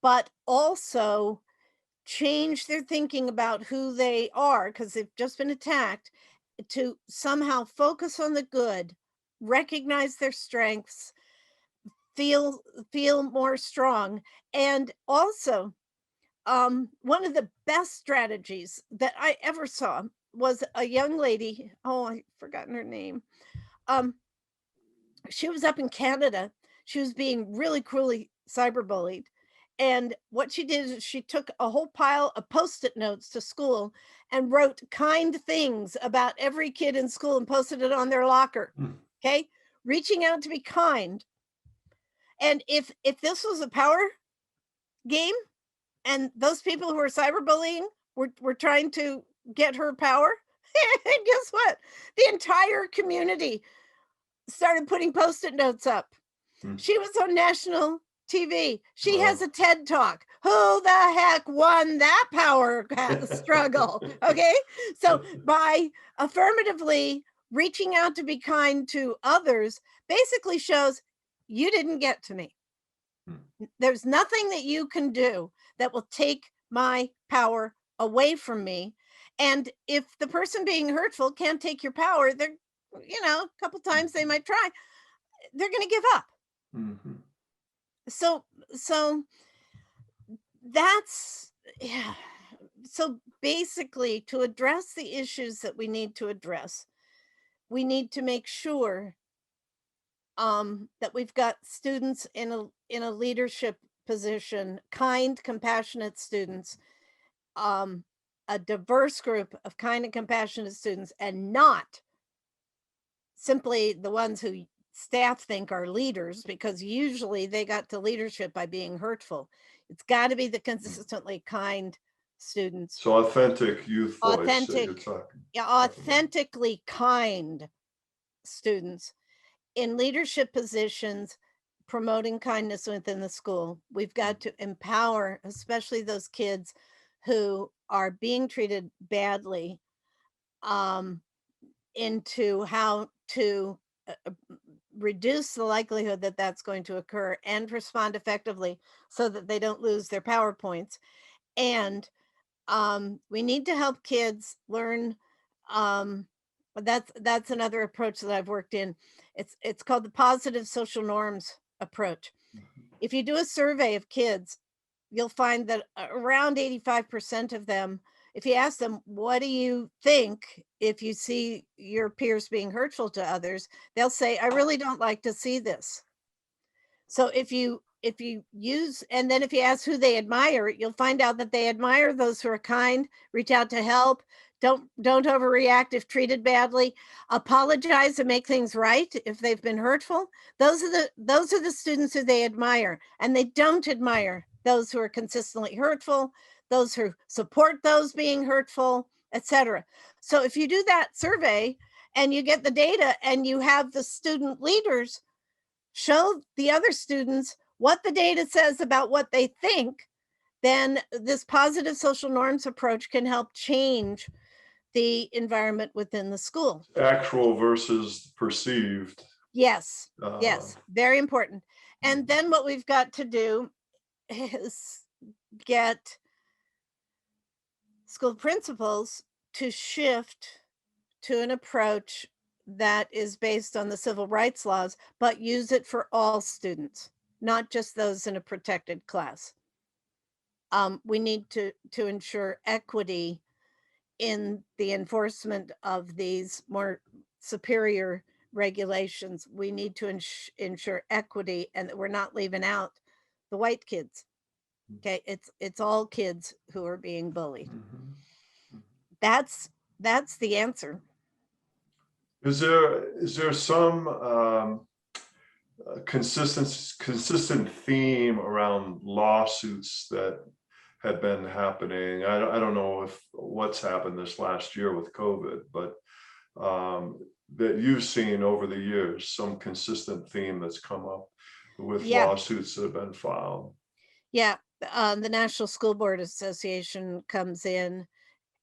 but also change their thinking about who they are because they've just been attacked. to somehow focus on the good, recognize their strengths, feel feel more strong. And also, one of the best strategies that I ever saw was a young lady. Oh, I've forgotten her name. Um, she was up in Canada. She was being really cruelly cyberbullied. And what she did is she took a whole pile of post-it notes to school and wrote kind things about every kid in school and posted it on their locker. Mm. Okay? Reaching out to be kind. And if this was a power game and those people who are cyberbullying were trying to get her power, and guess what? The entire community started putting post-it notes up. Mm. She was on national TV. She has Wow. a TED Talk. Who the heck won that power struggle? Okay. So by affirmatively reaching out to be kind to others, basically shows you didn't get to me. There's nothing that you can do that will take my power away from me. And if the person being hurtful can't take your power, they're, a couple times they might try, they're going to give up. Mhm. So that's, yeah. So basically, to address the issues that we need to address, we need to make sure that we've got students in a leadership position, kind, compassionate students, um, a diverse group of kind and compassionate students, and not simply the ones who staff think are leaders, because usually they got to leadership by being hurtful. It's got to be the consistently kind students, So authentic youth voice that you're authentic, talking. yeah, Talking about. authentically kind students in leadership positions, promoting kindness within the school. We've got to empower, especially those kids who are being treated badly, um, into how to reduce the likelihood that that's going to occur and respond effectively so that they don't lose their PowerPoints. And we need to help kids learn. Um, that's another approach that I've worked in. It's called the positive social norms approach. If you do a survey of kids, you'll find that around 85% of them, if you ask them, what do you think if you see your peers being hurtful to others, they'll say, I really don't like to see this. So if you use, and then if you ask who they admire, you'll find out that they admire those who are kind, reach out to help, don't overreact if treated badly, apologize and make things right if they've been hurtful. Those are the students who they admire, and they don't admire those who are consistently hurtful, those who support those being hurtful, etc. So if you do that survey and you get the data and you have the student leaders show the other students what the data says about what they think, then this positive social norms approach can help change the environment within the school. Actual versus perceived. Yes, Uh, yes, very important. And then what we've got to do is get school principals to shift to an approach that is based on the civil rights laws, but use it for all students, not just those in a protected class. We need to ensure equity in the enforcement of these more superior regulations. We need to ensure equity and that we're not leaving out the white kids. Okay, it's all kids who are being bullied. mhm. That's the answer. Is there some consistent theme around lawsuits that had been happening? I don't know if what's happened this last year with COVID, but that you've seen over the years, some consistent theme that's come up with Yeah, lawsuits that have been filed. yeah. The National School Board Association comes in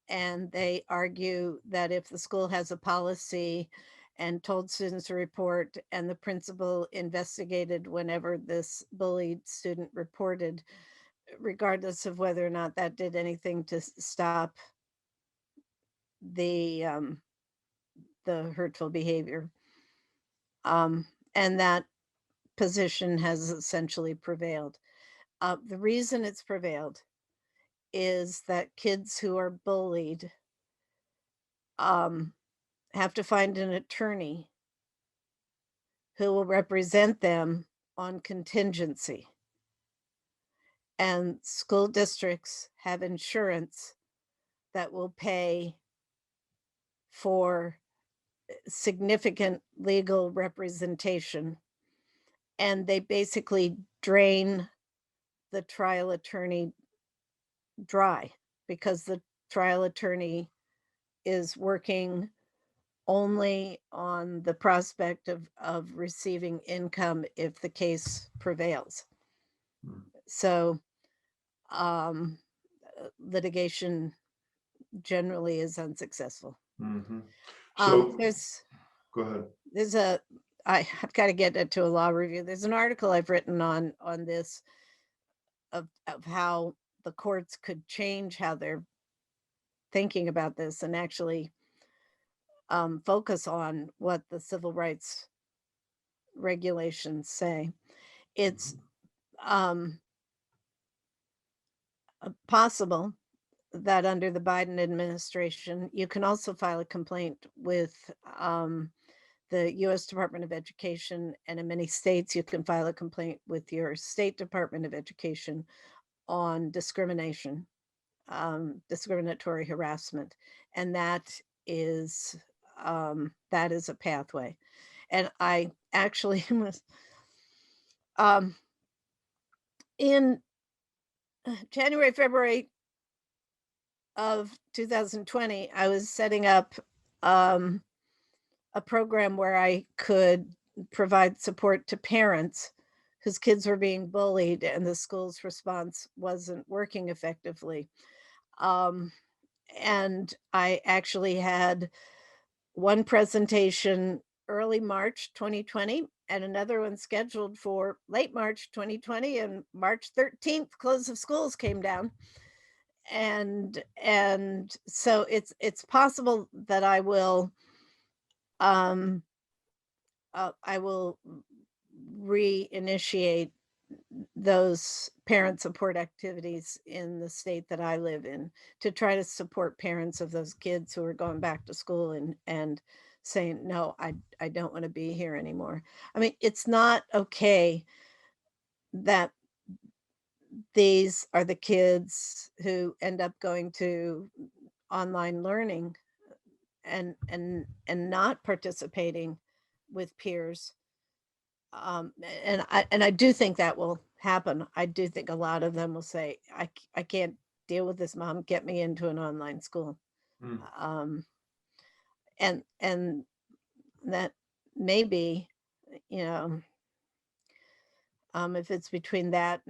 and they argue that if the school has a policy and told students to report and the principal investigated whenever this bullied student reported, regardless of whether or not that did anything to stop the the hurtful behavior. And that position has essentially prevailed. The reason it's prevailed is that kids who are bullied have to find an attorney who will represent them on contingency. And school districts have insurance that will pay for significant legal representation. And they basically drain the trial attorney dry because the trial attorney is working only on the prospect of receiving income if the case prevails. So litigation generally is unsuccessful. So Go ahead. I've got to get into a law review. There's an article I've written on this of how the courts could change how they're thinking about this and actually focus on what the civil rights regulations say. It's possible that under the Biden administration, you can also file a complaint with the U.S. Department of Education, and in many states, you can file a complaint with your state Department of Education on discrimination, discriminatory harassment, and that is a pathway. And I actually was in January, February of 2020, I was setting up a program where I could provide support to parents whose kids were being bullied and the school's response wasn't working effectively. And I actually had one presentation early March 2020 and another one scheduled for late March 2020, and March 13th, close of schools came down. And so it's possible that I will reinitiate those parent support activities in the state that I live in to try to support parents of those kids who are going back to school and saying, no, I don't want to be here anymore. I mean, it's not okay that these are the kids who end up going to online learning and not participating with peers. And I do think that will happen. I do think a lot of them will say, I can't deal with this, Mom, get me into an online school. And that may be, if it's between that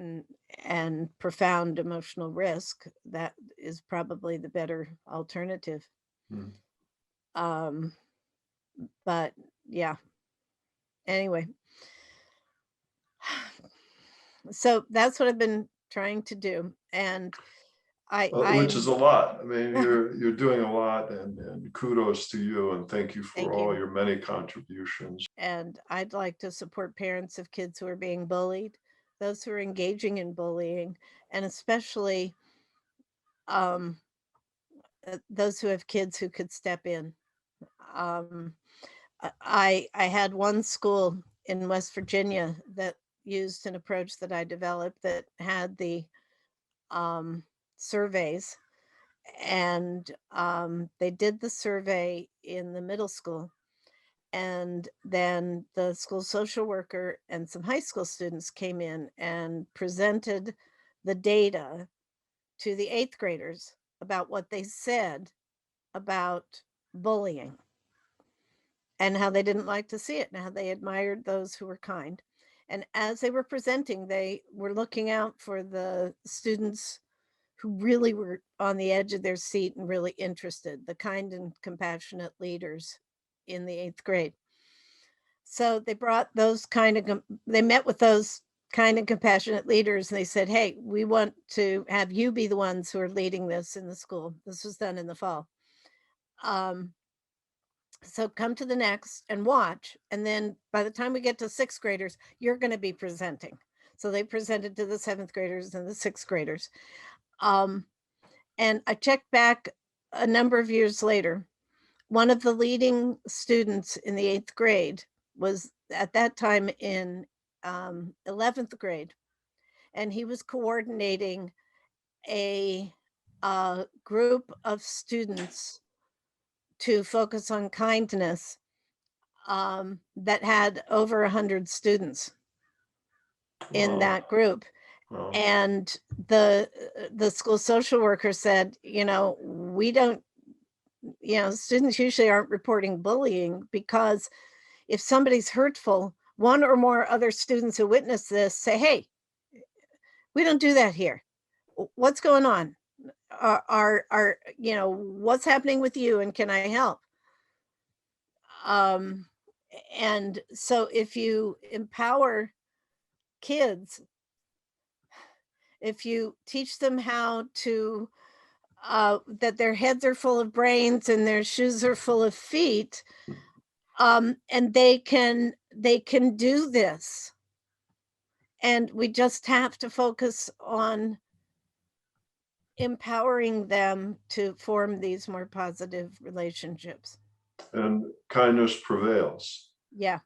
and profound emotional risk, that is probably the better alternative. But yeah, anyway, so that's what I've been trying to do, and which is a lot. I mean, you're doing a lot, and kudos to you, and thank you for all your many contributions. And I'd like to support parents of kids who are being bullied, those who are engaging in bullying, and especially those who have kids who could step in. I had one school in West Virginia that used an approach that I developed that had the surveys, and they did the survey in the middle school, and then the school social worker and some high school students came in and presented the data to the 8th graders about what they said about bullying and how they didn't like to see it and how they admired those who were kind. And as they were presenting, they were looking out for the students who really were on the edge of their seat and really interested, the kind and compassionate leaders in the 8th grade. So they brought they met with those kind and compassionate leaders, and they said, hey, we want to have you be the ones who are leading this in the school. This was done in the fall. So come to the next and watch. And then by the time we get to sixth graders, you're going to be presenting. So they presented to the seventh graders and the sixth graders. And I checked back a number of years later. One of the leading students in the eighth grade was at that time in 11th grade. And he was coordinating a group of students to focus on kindness that had over 100 students in Wow. that group. Wow. And the school social worker said, we don't, students usually aren't reporting bullying, because if somebody's hurtful, one or more other students who witness this say, hey, we don't do that here. What's going on? What's happening with you, and can I help? And so if you empower kids, if you teach them how to that their heads are full of brains and their shoes are full of feet, and they can do this, and we just have to focus on empowering them to form these more positive relationships. And kindness prevails. Yeah.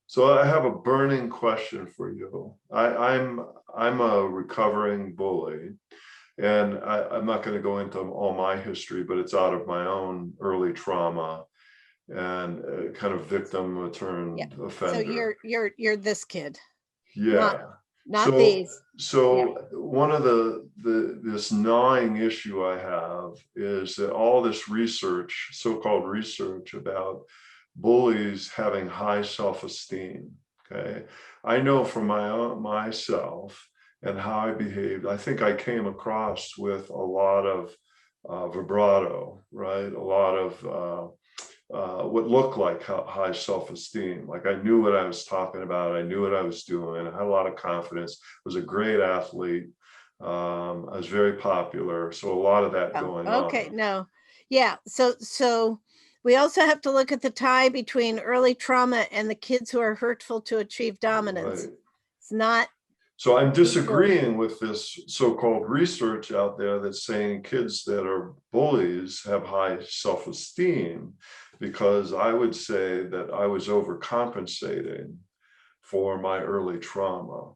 So I have a burning question for you. I'm a recovering bully, and I'm not going to go into all my history, but it's out of my own early trauma and kind of victim turned offender. So you're this kid. Yeah. Not these. So one of this gnawing issue I have is that all this research, so-called research about bullies having high self-esteem. Okay. I know from myself and how I behaved, I think I came across with a lot of vibrato, right? A lot of what looked like high self-esteem. Like I knew what I was talking about. I knew what I was doing. I had a lot of confidence. Was a great athlete. I was very popular. So a lot of that going on. Okay, no. Yeah. So we also have to look at the tie between early trauma and the kids who are hurtful to achieve dominance. Right. It's not. So I'm disagreeing with this so-called research out there that's saying kids that are bullies have high self-esteem, because I would say that I was overcompensating for my early trauma.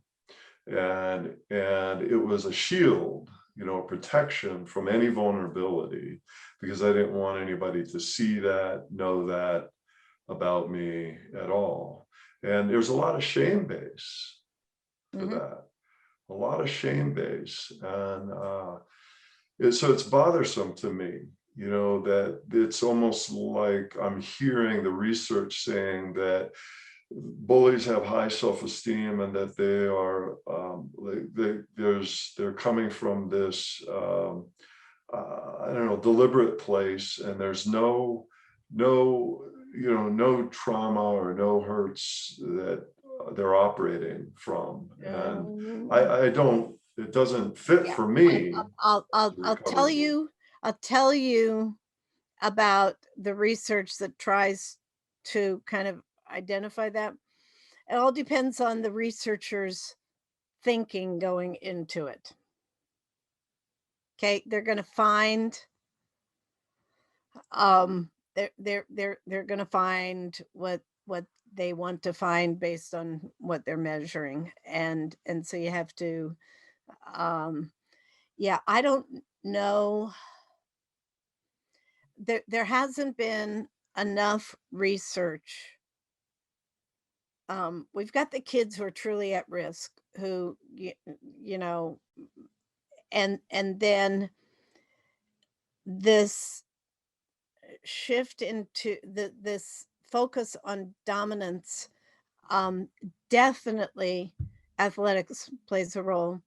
And it was a shield, a protection from any vulnerability, because I didn't want anybody to see that, know that about me at all. And there's a lot of shame base to that, a lot of shame base. And so it's bothersome to me, that it's almost like I'm hearing the research saying that bullies have high self-esteem and that they are they're coming from this I don't know, deliberate place, and there's no trauma or no hurts that they're operating from. And I don't, it doesn't fit for me. I'll tell you about the research that tries to kind of identify that. It all depends on the researcher's thinking going into it. Okay, they're going to find they're going to find what they want to find based on what they're measuring, and so you have to I don't know, there hasn't been enough research. We've got the kids who are truly at risk, who and then this shift into this focus on dominance. Definitely athletics plays a role,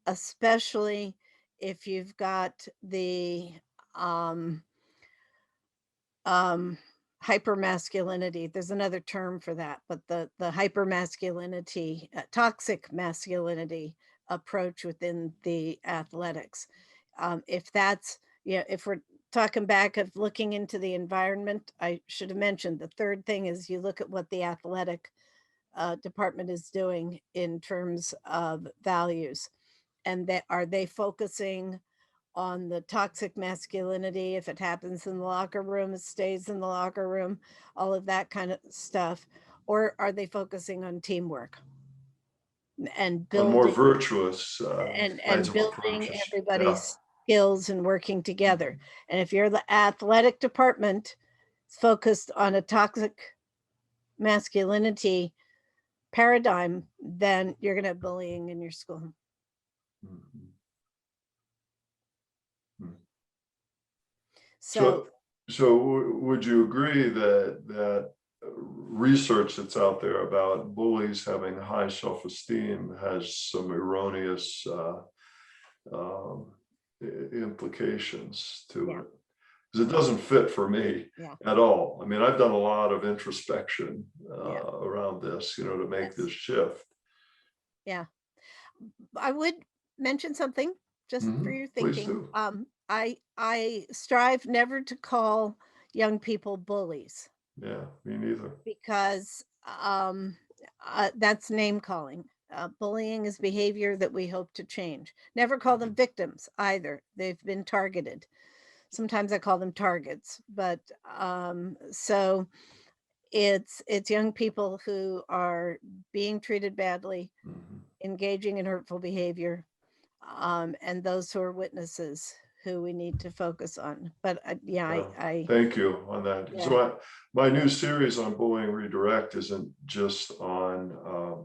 especially if you've got the hypermasculinity. There's another term for that, but the hypermasculinity, toxic masculinity approach within the athletics. If that's Yeah, if we're talking back of looking into the environment, I should have mentioned the third thing is you look at what the athletic department is doing in terms of values, and that are they focusing on the toxic masculinity? If it happens in the locker room, it stays in the locker room, all of that kind of stuff, or are they focusing on teamwork and On more building virtuous kinds and of building approaches. Yeah. everybody's skills and working together? And if you're the athletic department focused on a toxic masculinity paradigm, then you're going to have bullying in your school. Mhm. So Would you agree that research that's out there about bullies having high self-esteem has some erroneous um, implications to yeah, it? Because it doesn't fit for me yeah, at all. I mean, I've done a lot of introspection yeah, around this, to make yes, this shift. yeah. I would mention something just for your Please thinking. do. I strive never to call young people bullies Yeah, me neither. because that's name calling. Bullying is behavior that we hope to change. Never call them victims either. They've been targeted. Sometimes I call them targets, but so it's young people who are being treated badly, Mhm. engaging in hurtful behavior, and those who are witnesses who we need to focus on. But yeah, Well, I thank you on that. yeah, So my new series on bullying redirect isn't just on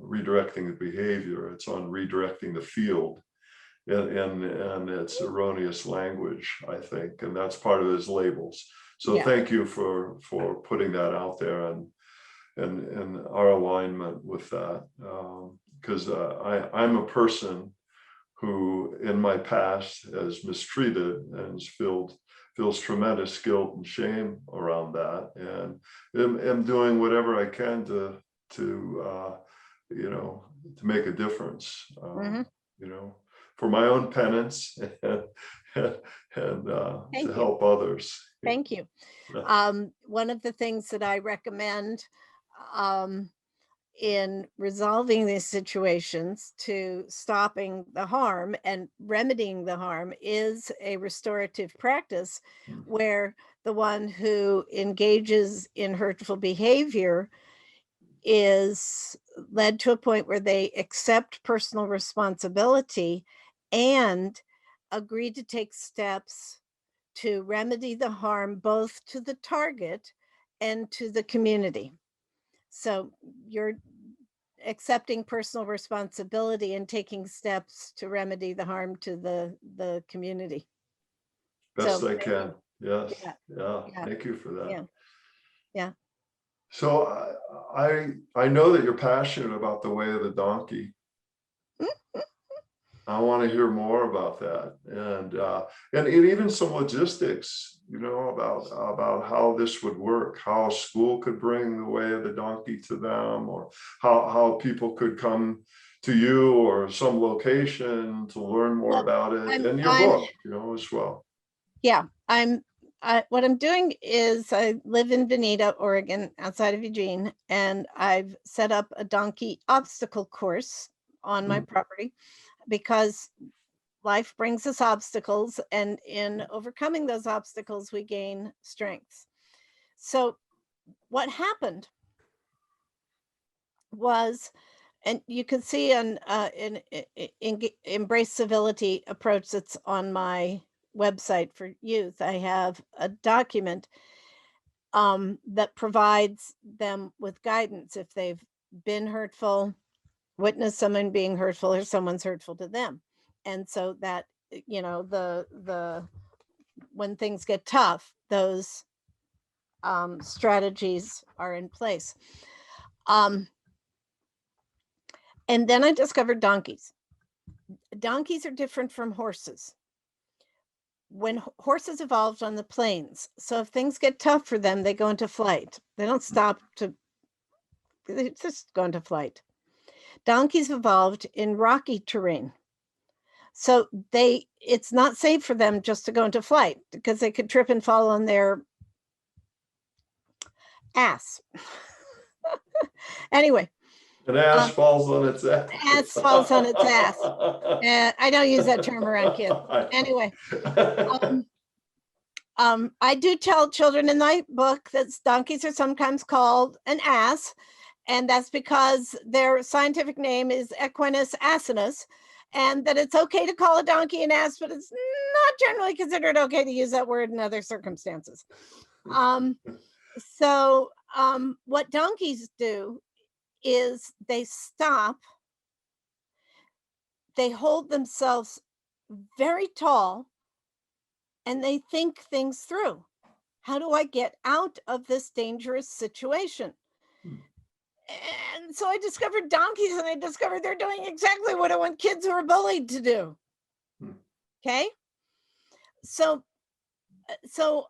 redirecting the behavior, it's on redirecting the field and its erroneous language, I think, and that's part of his labels. So yeah, thank you for putting that out there and our alignment with that. Because I'm a person who in my past has mistreated and feels tremendous guilt and shame around that, and am doing whatever I can to to make a difference, hmm, you know, for my own penance and to thank you, help others. thank you. Yeah. One of the things that I recommend um, in resolving these situations to stopping the harm and remedying the harm is a restorative practice Mm. where the one who engages in hurtful behavior is led to a point where they accept personal responsibility and agree to take steps to remedy the harm both to the target and to the community. So you're accepting personal responsibility and taking steps to remedy the harm to the community. Best So I can. Yes. yeah, Yeah. yeah, Thank you for that. yeah, yeah. So I know that you're passionate about the way of the donkey. I want to hear more about that, and even some logistics, about how this would work, how a school could bring the way of the donkey to them, or how people could come to you or some location to learn more Well, about it, and your I'm book, as well. yeah, what I'm doing is I live in Veneta, Oregon, outside of Eugene, and I've set up a donkey obstacle course on my Mm. property because life brings us obstacles, and in overcoming those obstacles, we gain strengths. So what happened was, and you can see in Embrace Civility approach that's on my website for youth, I have a document that provides them with guidance if they've been hurtful, witnessed someone being hurtful, or someone's hurtful to them. And so that, the when things get tough, those strategies are in place. And then I discovered donkeys. Donkeys are different from horses. When horses evolved on the plains, so if things get tough for them, they go into flight. They don't stop to, they just go into flight. Donkeys evolved in rocky terrain. So it's not safe for them just to go into flight because they could trip and fall on their ass. Anyway. An ass falls on its ass. Ass falls on its ass. I don't use that term around kids. Anyway. I do tell children in my book that donkeys are sometimes called an ass, and that's because their scientific name is Equinus asinus, and that it's okay to call a donkey an ass, but it's not generally considered okay to use that word in other circumstances. So what donkeys do is they stop, they hold themselves very tall, and they think things through. How do I get out of this dangerous situation? And so I discovered donkeys, and I discovered they're doing exactly what I want kids who are bullied to do. Okay. So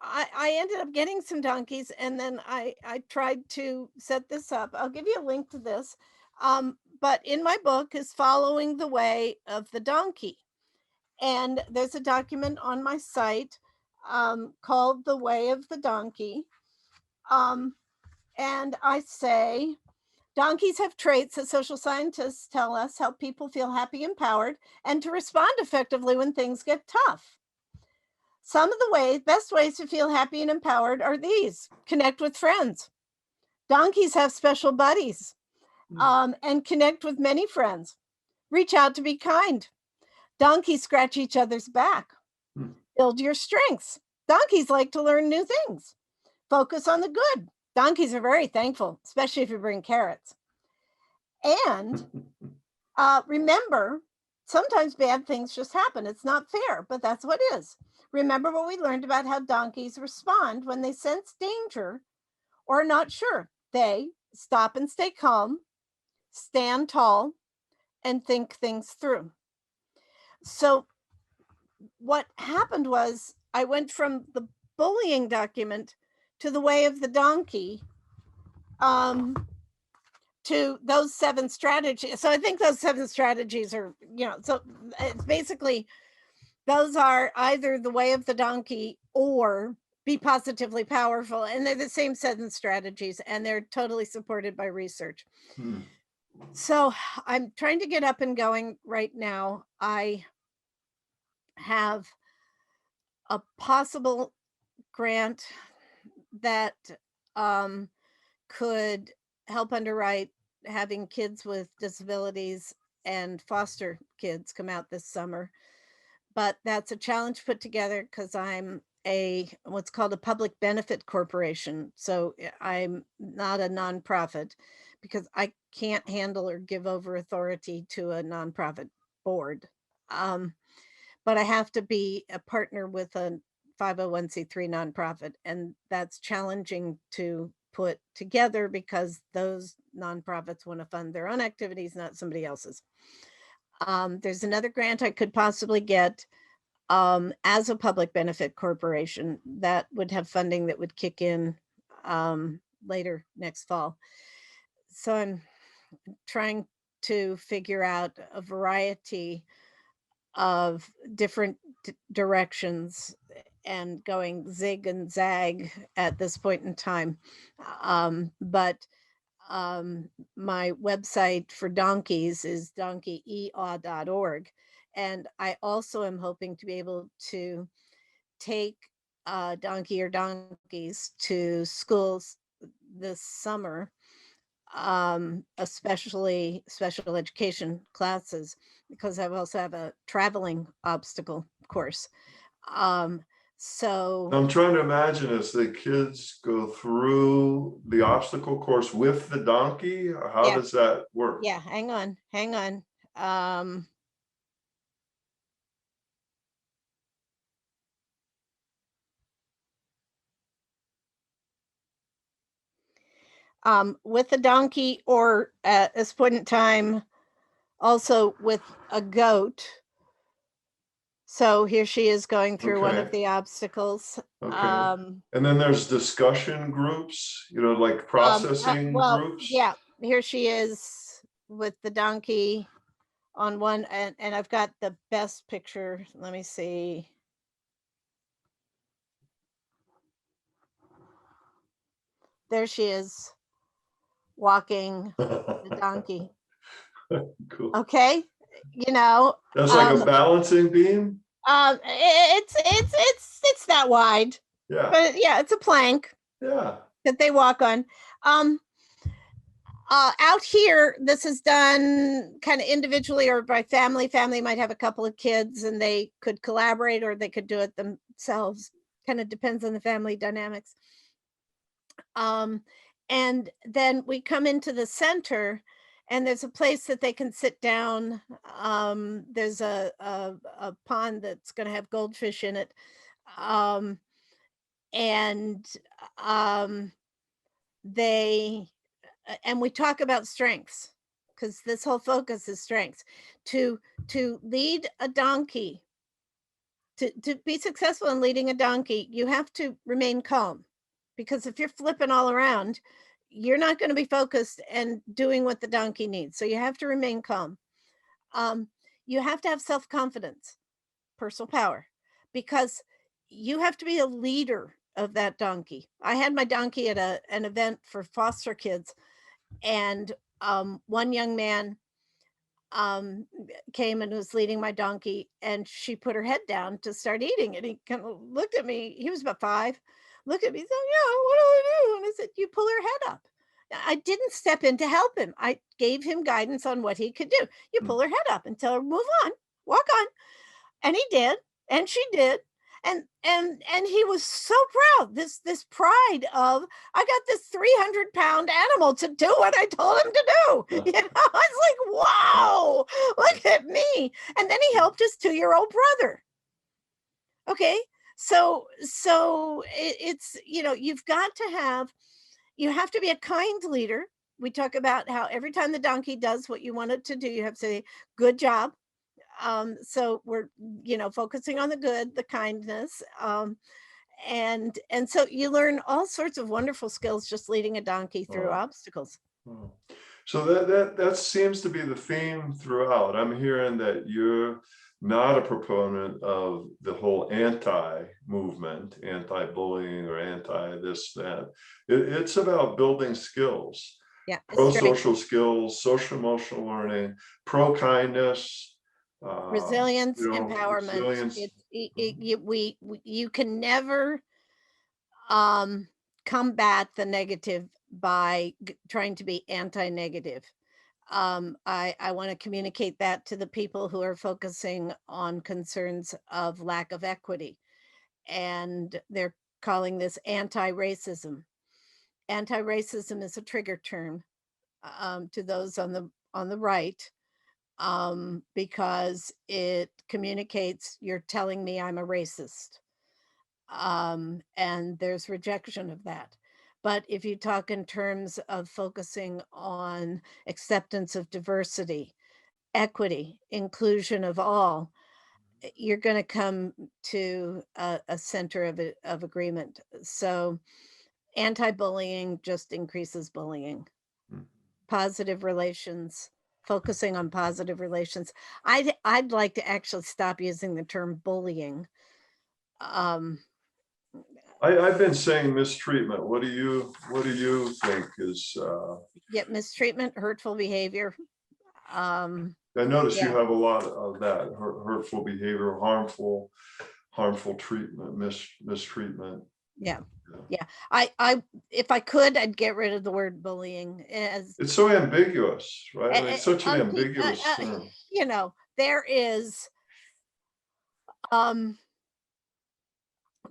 I ended up getting some donkeys, and then I tried to set this up. I'll give you a link to this. But in my book is Following the Way of the Donkey. And there's a document on my site called The Way of the Donkey. And I say, donkeys have traits that social scientists tell us help people feel happy, empowered, and to respond effectively when things get tough. Some of the best ways to feel happy and empowered are these: connect with friends. Donkeys have special buddies and connect with many friends. Reach out to be kind. Donkeys scratch each other's back. Build your strengths. Donkeys like to learn new things. Focus on the good. Donkeys are very thankful, especially if you bring carrots. And remember, sometimes bad things just happen. It's not fair, but that's what is. Remember what we learned about how donkeys respond when they sense danger or are not sure. They stop and stay calm, stand tall, and think things through. So what happened was I went from the bullying document to The Way of the Donkey, to those 7 strategies. So I think those 7 strategies are, so it's basically, those are either The Way of the Donkey or Be Positively Powerful. And they're the same 7 strategies, and they're totally supported by research. So I'm trying to get up and going right now. I have a possible grant that could help underwrite having kids with disabilities and foster kids come out this summer. But that's a challenge put together because I'm what's called a public benefit corporation. So I'm not a nonprofit because I can't handle or give over authority to a nonprofit board. But I have to be a partner with a 501c3 nonprofit, and that's challenging to put together because those nonprofits want to fund their own activities, not somebody else's. There's another grant I could possibly get as a public benefit corporation that would have funding that would kick in later next fall. So I'm trying to figure out a variety of different directions and going zig and zag at this point in time. But my website for donkeys is donkey.org. And I also am hoping to be able to take donkey or donkeys to schools this summer, especially special education classes, because I also have a traveling obstacle course. So I'm trying to imagine as the kids go through the obstacle course with the donkey, how does that work? Yeah, hang on. With a donkey, or at this point in time, also with a goat. So here she is going through one of the obstacles. And then there's discussion groups, like processing groups. Yeah, here she is with the donkey. on one, and I've got the best picture. Let me see. There she is walking the donkey. Cool. Okay, you know, That's like a balancing beam. it's that wide, Yeah. but yeah, it's a plank Yeah. that they walk on. Out here, this is done kind of individually or by family. Family might have a couple of kids and they could collaborate, or they could do it themselves. Kind of depends on the family dynamics. And then we come into the center, and there's a place that they can sit down. There's a pond that's going to have goldfish in it. And they and we talk about strengths, because this whole focus is strengths. To lead a donkey, to be successful in leading a donkey, you have to remain calm, because if you're flipping all around, you're not going to be focused and doing what the donkey needs. So you have to remain calm. You have to have self-confidence, personal power, because you have to be a leader of that donkey. I had my donkey at an event for foster kids, and one young man came and was leading my donkey, and she put her head down to start eating, and he kind of looked at me. He was about 5. Looked at me, said, "Yeah, what do I do?" And I said, "You pull her head up." I didn't step in to help him. I gave him guidance on what he could do. You pull her head up and tell her, "Move on, walk on." And he did, and she did. And he was so proud. This pride of, I got this 300-pound animal to do what I told him to do. You know, I was like, wow, look at me. And then he helped his 2-year-old brother. Okay, so it's, you know, you've got to have, you have to be a kind leader. We talk about how every time the donkey does what you want it to do, you have to say, "Good job." So we're, you know, focusing on the good, the kindness, and so you learn all sorts of wonderful skills just leading a donkey through obstacles. Oh. So that seems to be the theme throughout. I'm hearing that you're not a proponent of the whole anti-movement, anti-bullying or anti-this, that. It's about building skills, Yeah, pro-social skills, social emotional learning, pro-kindness, resilience, you know, empowerment. resilience. You can never combat the negative by trying to be anti-negative. I want to communicate that to the people who are focusing on concerns of lack of equity, and they're calling this anti-racism. Anti-racism is a trigger term to those on the right, because it communicates, you're telling me I'm a racist, and there's rejection of that. But if you talk in terms of focusing on acceptance of diversity, equity, inclusion of all, you're going to come to a center of agreement. So anti-bullying just increases bullying. Mm. Positive relations, focusing on positive relations. I'd like to actually stop using the term bullying. I've been saying mistreatment. What do you think is? Yeah, mistreatment, hurtful behavior. I notice you Yeah. have a lot of that hurtful behavior, harmful treatment, mistreatment. Yeah. Yeah. I if I could, I'd get rid of the word bullying, as It's so ambiguous, right? I mean, it's such an on ambiguous term. you know, there is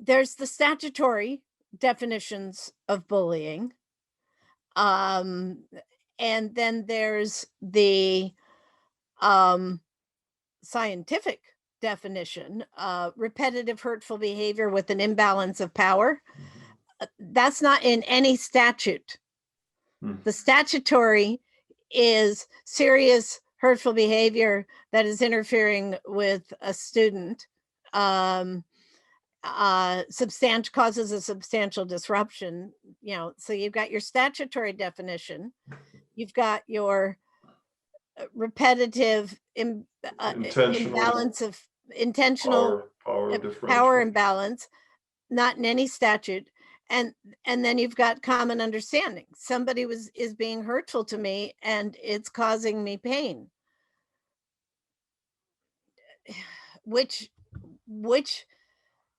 there's the statutory definitions of bullying. Um and then there's the scientific definition, repetitive hurtful behavior with an imbalance of power. That's not in any statute. The statutory is serious hurtful behavior that is interfering with a student, causes a substantial disruption. You know, so you've got your statutory definition, you've got your repetitive Intentional imbalance of intentional power power differential. imbalance, not in any statute. And then you've got common understanding. Somebody is being hurtful to me and it's causing me pain. Which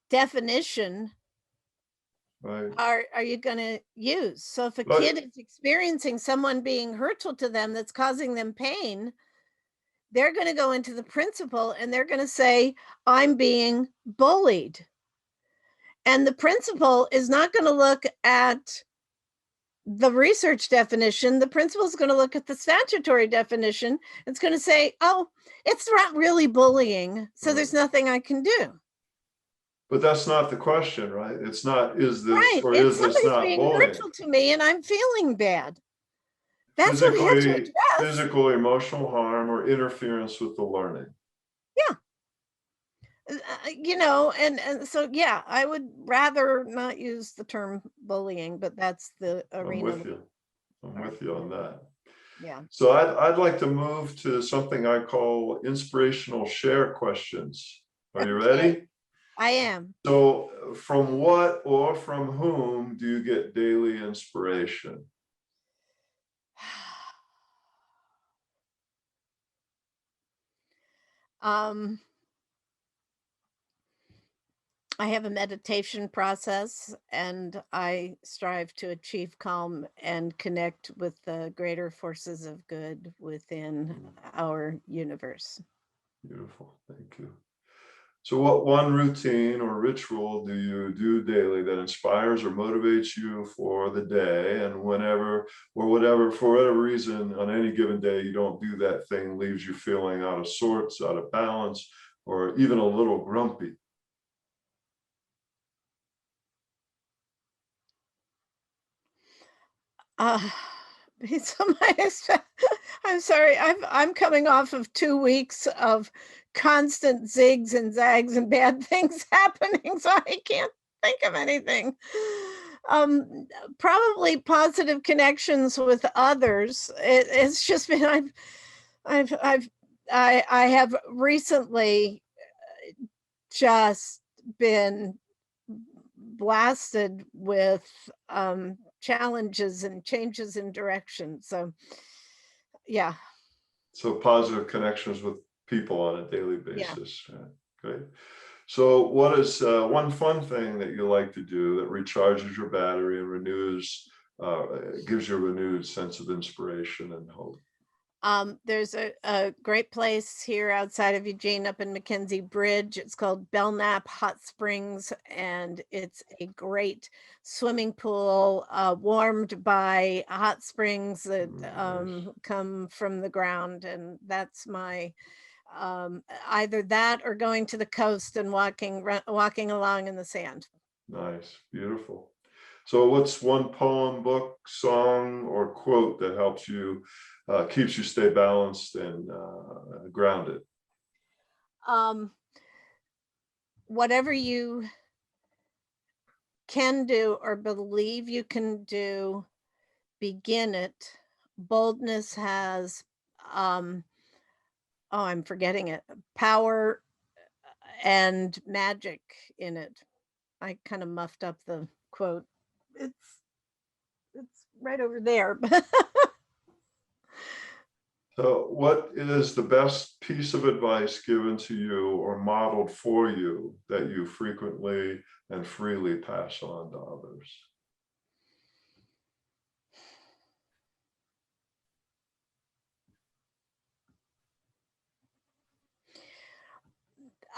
definition Right. are you going to use? So if a But kid is experiencing someone being hurtful to them that's causing them pain, they're going to go into the principal and they're going to say, I'm being bullied. And the principal is not going to look at the research definition. The principal is going to look at the statutory definition. It's going to say, oh, it's not really bullying, so there's nothing I can do. But that's not the question, right? It's not, is this Right. or It's is this somebody's not being bullying? hurtful to me and I'm feeling bad. That's what we have to address. Physical, emotional harm, or interference with the learning. Yeah. And so, yeah, I would rather not use the term bullying, but that's the arena. I'm with you on that. Yeah. So I'd like to move to something I call inspirational share questions. Are you ready? I am. So from what or from whom do you get daily inspiration? I have a meditation process and I strive to achieve calm and connect with the greater forces of good within our universe. Beautiful, thank you. So what one routine or ritual do you do daily that inspires or motivates you for the day, and whenever or whatever, for whatever reason, on any given day, you don't do that thing, leaves you feeling out of sorts, out of balance, or even a little grumpy? So I'm sorry, I'm coming off of 2 weeks of constant zigs and zags and bad things happening, so I can't think of anything. Probably positive connections with others. It's just been I have recently just been blasted with challenges and changes in direction. So, yeah. So positive connections with people on a daily Yeah. basis. Yeah, great. So what is one fun thing that you like to do that recharges your battery and renews, gives you a renewed sense of inspiration and hope? There's a great place here outside of Eugene up in Mackenzie Bridge. It's called Belknap Hot Springs, and it's a great swimming pool warmed by hot springs that Nice. come from the ground. And that's my either that or going to the coast and walking along in the sand. Nice, beautiful. So what's one poem, book, song, or quote that helps you, keeps you stay balanced and grounded? Um, whatever you can do or believe you can do, begin it. Boldness has, oh, I'm forgetting it, power and magic in it. I kind of muffed up the quote. It's right over there. So what is the best piece of advice given to you or modeled for you that you frequently and freely pass on to others?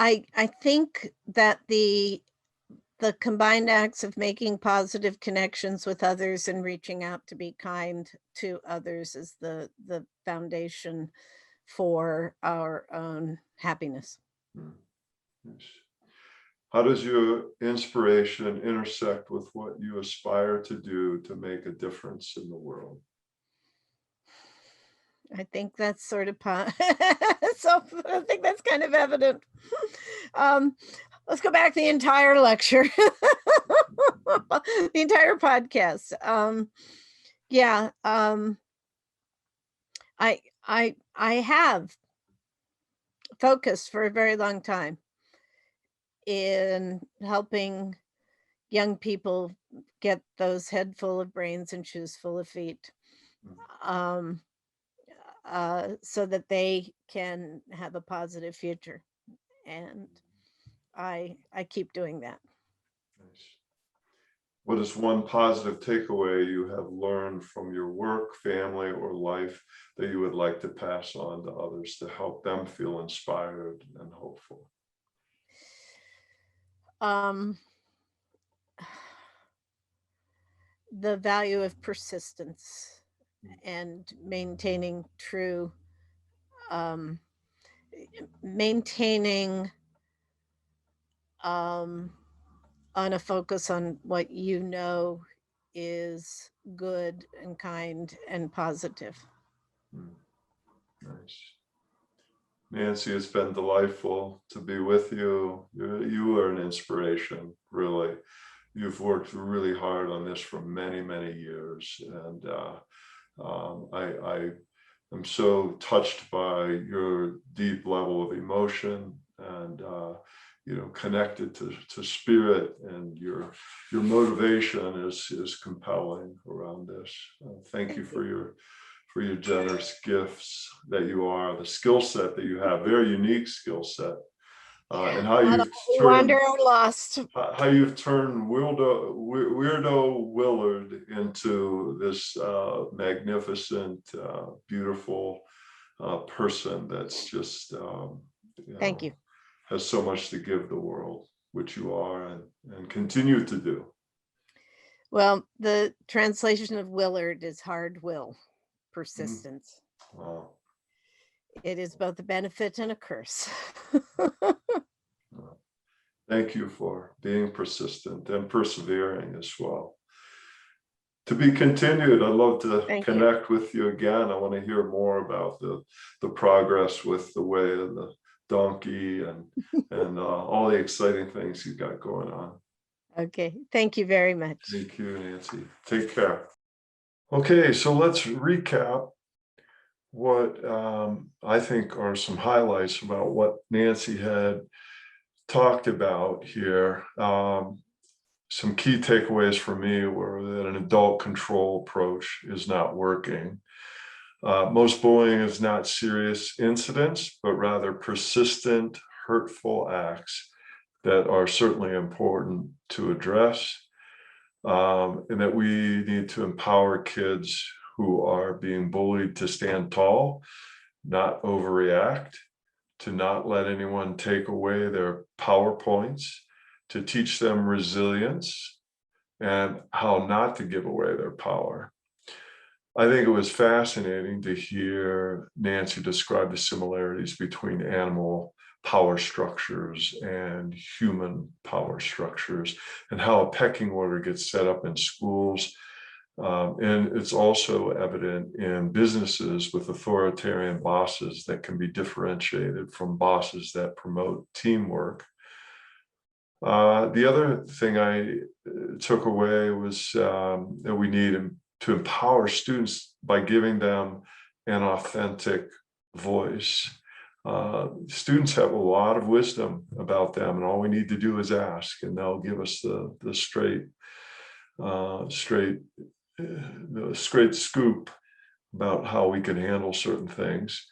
I think that the combined acts of making positive connections with others and reaching out to be kind to others is the foundation for our own happiness. Yes. How does your inspiration intersect with what you aspire to do to make a difference in the world? I think that's sort of so I think that's kind of evident. Um, let's go back the entire lecture, the entire podcast. Yeah, I I have focused for a very long time in helping young people get those head full of brains and shoes full of feet, um, so that they can have a positive future. And I keep doing that. Nice. What is one positive takeaway you have learned from your work, family, or life that you would like to pass on to others to help them feel inspired and hopeful? Um, the value of persistence and um, maintaining um, on a focus on what you know is good and kind and positive. Hmm, nice. Nancy, it's been delightful to be with you. You are an inspiration, really. You've worked really hard on this for many, many years. And I am so touched by your deep level of emotion and, connected to spirit, and your motivation is compelling around this. Thank you Thank you. for your generous gifts that you are, the skill set that you have, very unique skill set, and how Not you've all who wander turned are lost. weirdo Willard into this magnificent, beautiful person that's just, you Thank know, you. has so much to give the world, which you are, and continue to do. Well, the translation of Willard is hard will, Mm, persistence. wow. It is both a benefit and a curse. Wow. Thank you for being persistent and persevering as well. To be continued. I'd love to Thank you. connect with you again. I want to hear more about the progress with the way of the donkey, and all the exciting things you got going on. Okay. Thank you very much. Thank you, Nancy. Take care. Okay, so let's recap what I think are some highlights about what Nancy had talked about here. Some key takeaways for me were that an adult control approach is not working. Most bullying is not serious incidents, but rather persistent, hurtful acts that are certainly important to address, and that we need to empower kids who are being bullied to stand tall, not overreact, to not let anyone take away their PowerPoints, to teach them resilience and how not to give away their power. I think it was fascinating to hear Nancy describe the similarities between animal power structures and human power structures, and how a pecking order gets set up in schools. And it's also evident in businesses with authoritarian bosses that can be differentiated from bosses that promote teamwork. The other thing I took away was that we need to empower students by giving them an authentic voice. Students have a lot of wisdom about them, and all we need to do is ask, and they'll give us the straight scoop about how we can handle certain things.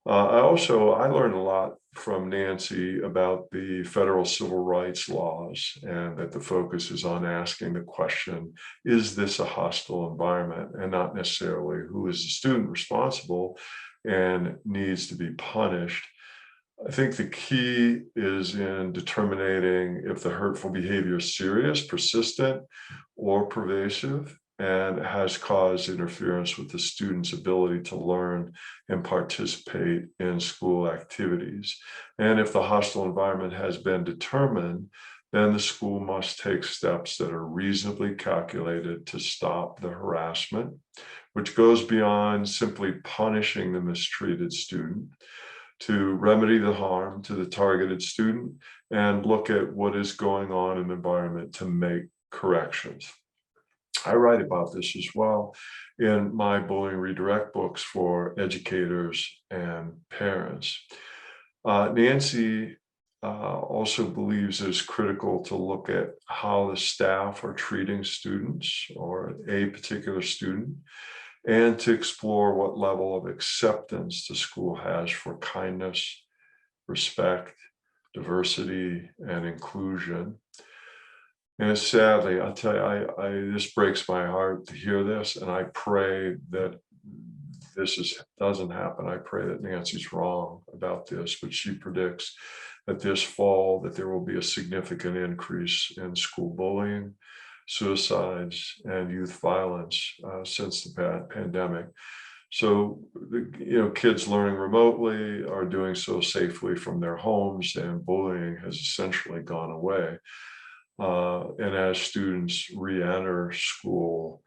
I learned a lot from Nancy about the federal civil rights laws, and that the focus is on asking the question, is this a hostile environment, and not necessarily who is the student responsible and needs to be punished. I think the key is in determining if the hurtful behavior is serious, persistent, or pervasive, and has caused interference with the student's ability to learn and participate in school activities. And if the hostile environment has been determined, then the school must take steps that are reasonably calculated to stop the harassment, which goes beyond simply punishing the mistreated student, to remedy the harm to the targeted student and look at what is going on in the environment to make corrections. I write about this as well in my bullying redirect books for educators and parents. Nancy also believes it's critical to look at how the staff are treating students or a particular student, and to explore what level of acceptance the school has for kindness, respect, diversity, and inclusion. And sadly, I'll tell you, this breaks my heart to hear this, and I pray that doesn't happen. I pray that Nancy's wrong about this, but she predicts that this fall that there will be a significant increase in school bullying, suicides, and youth violence since the pandemic. So, kids learning remotely are doing so safely from their homes, and bullying has essentially gone away. And as students re-enter school,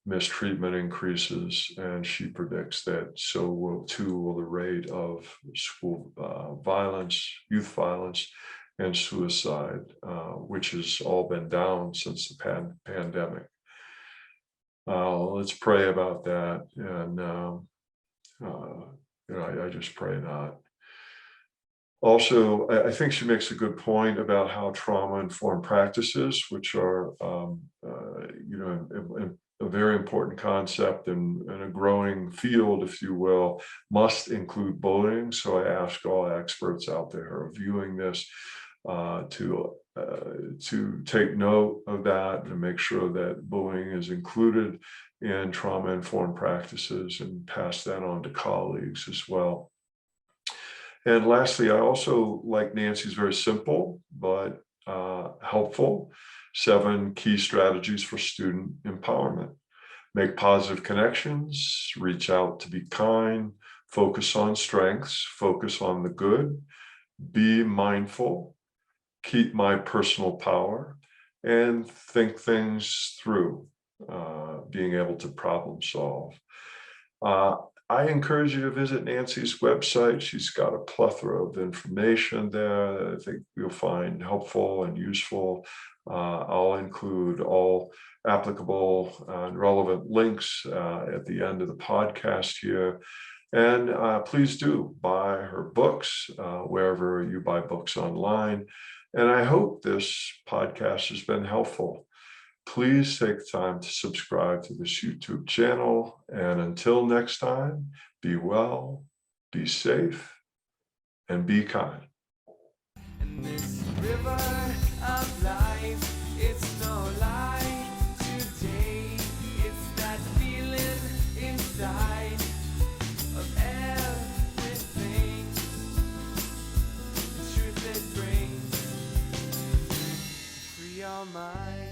mistreatment increases, and she predicts that so will the rate of school violence, youth violence, and suicide, which has all been down since the pandemic. Let's pray about that, and I just pray not. Also, I think she makes a good point about how trauma-informed practices, which are, a very important concept and a growing field, if you will, must include bullying. So I ask all experts out there who are viewing this to take note of that and make sure that bullying is included in trauma-informed practices, and pass that on to colleagues as well. And lastly, I also like Nancy's very simple but helpful 7 key strategies for student empowerment. Make positive connections, reach out to be kind, focus on strengths, focus on the good, be mindful, keep my personal power, and think things through, being able to problem solve. I encourage you to visit Nancy's website. She's got a plethora of information there that I think you'll find helpful and useful. I'll include all applicable and relevant links at the end of the podcast here. And please do buy her books wherever you buy books online. And I hope this podcast has been helpful. Please take time to subscribe to this YouTube channel. And until next time, be well, be safe, and be kind. And this river of life, it's no lie today. It's that feeling inside of everything, the truth it brings. Free your mind.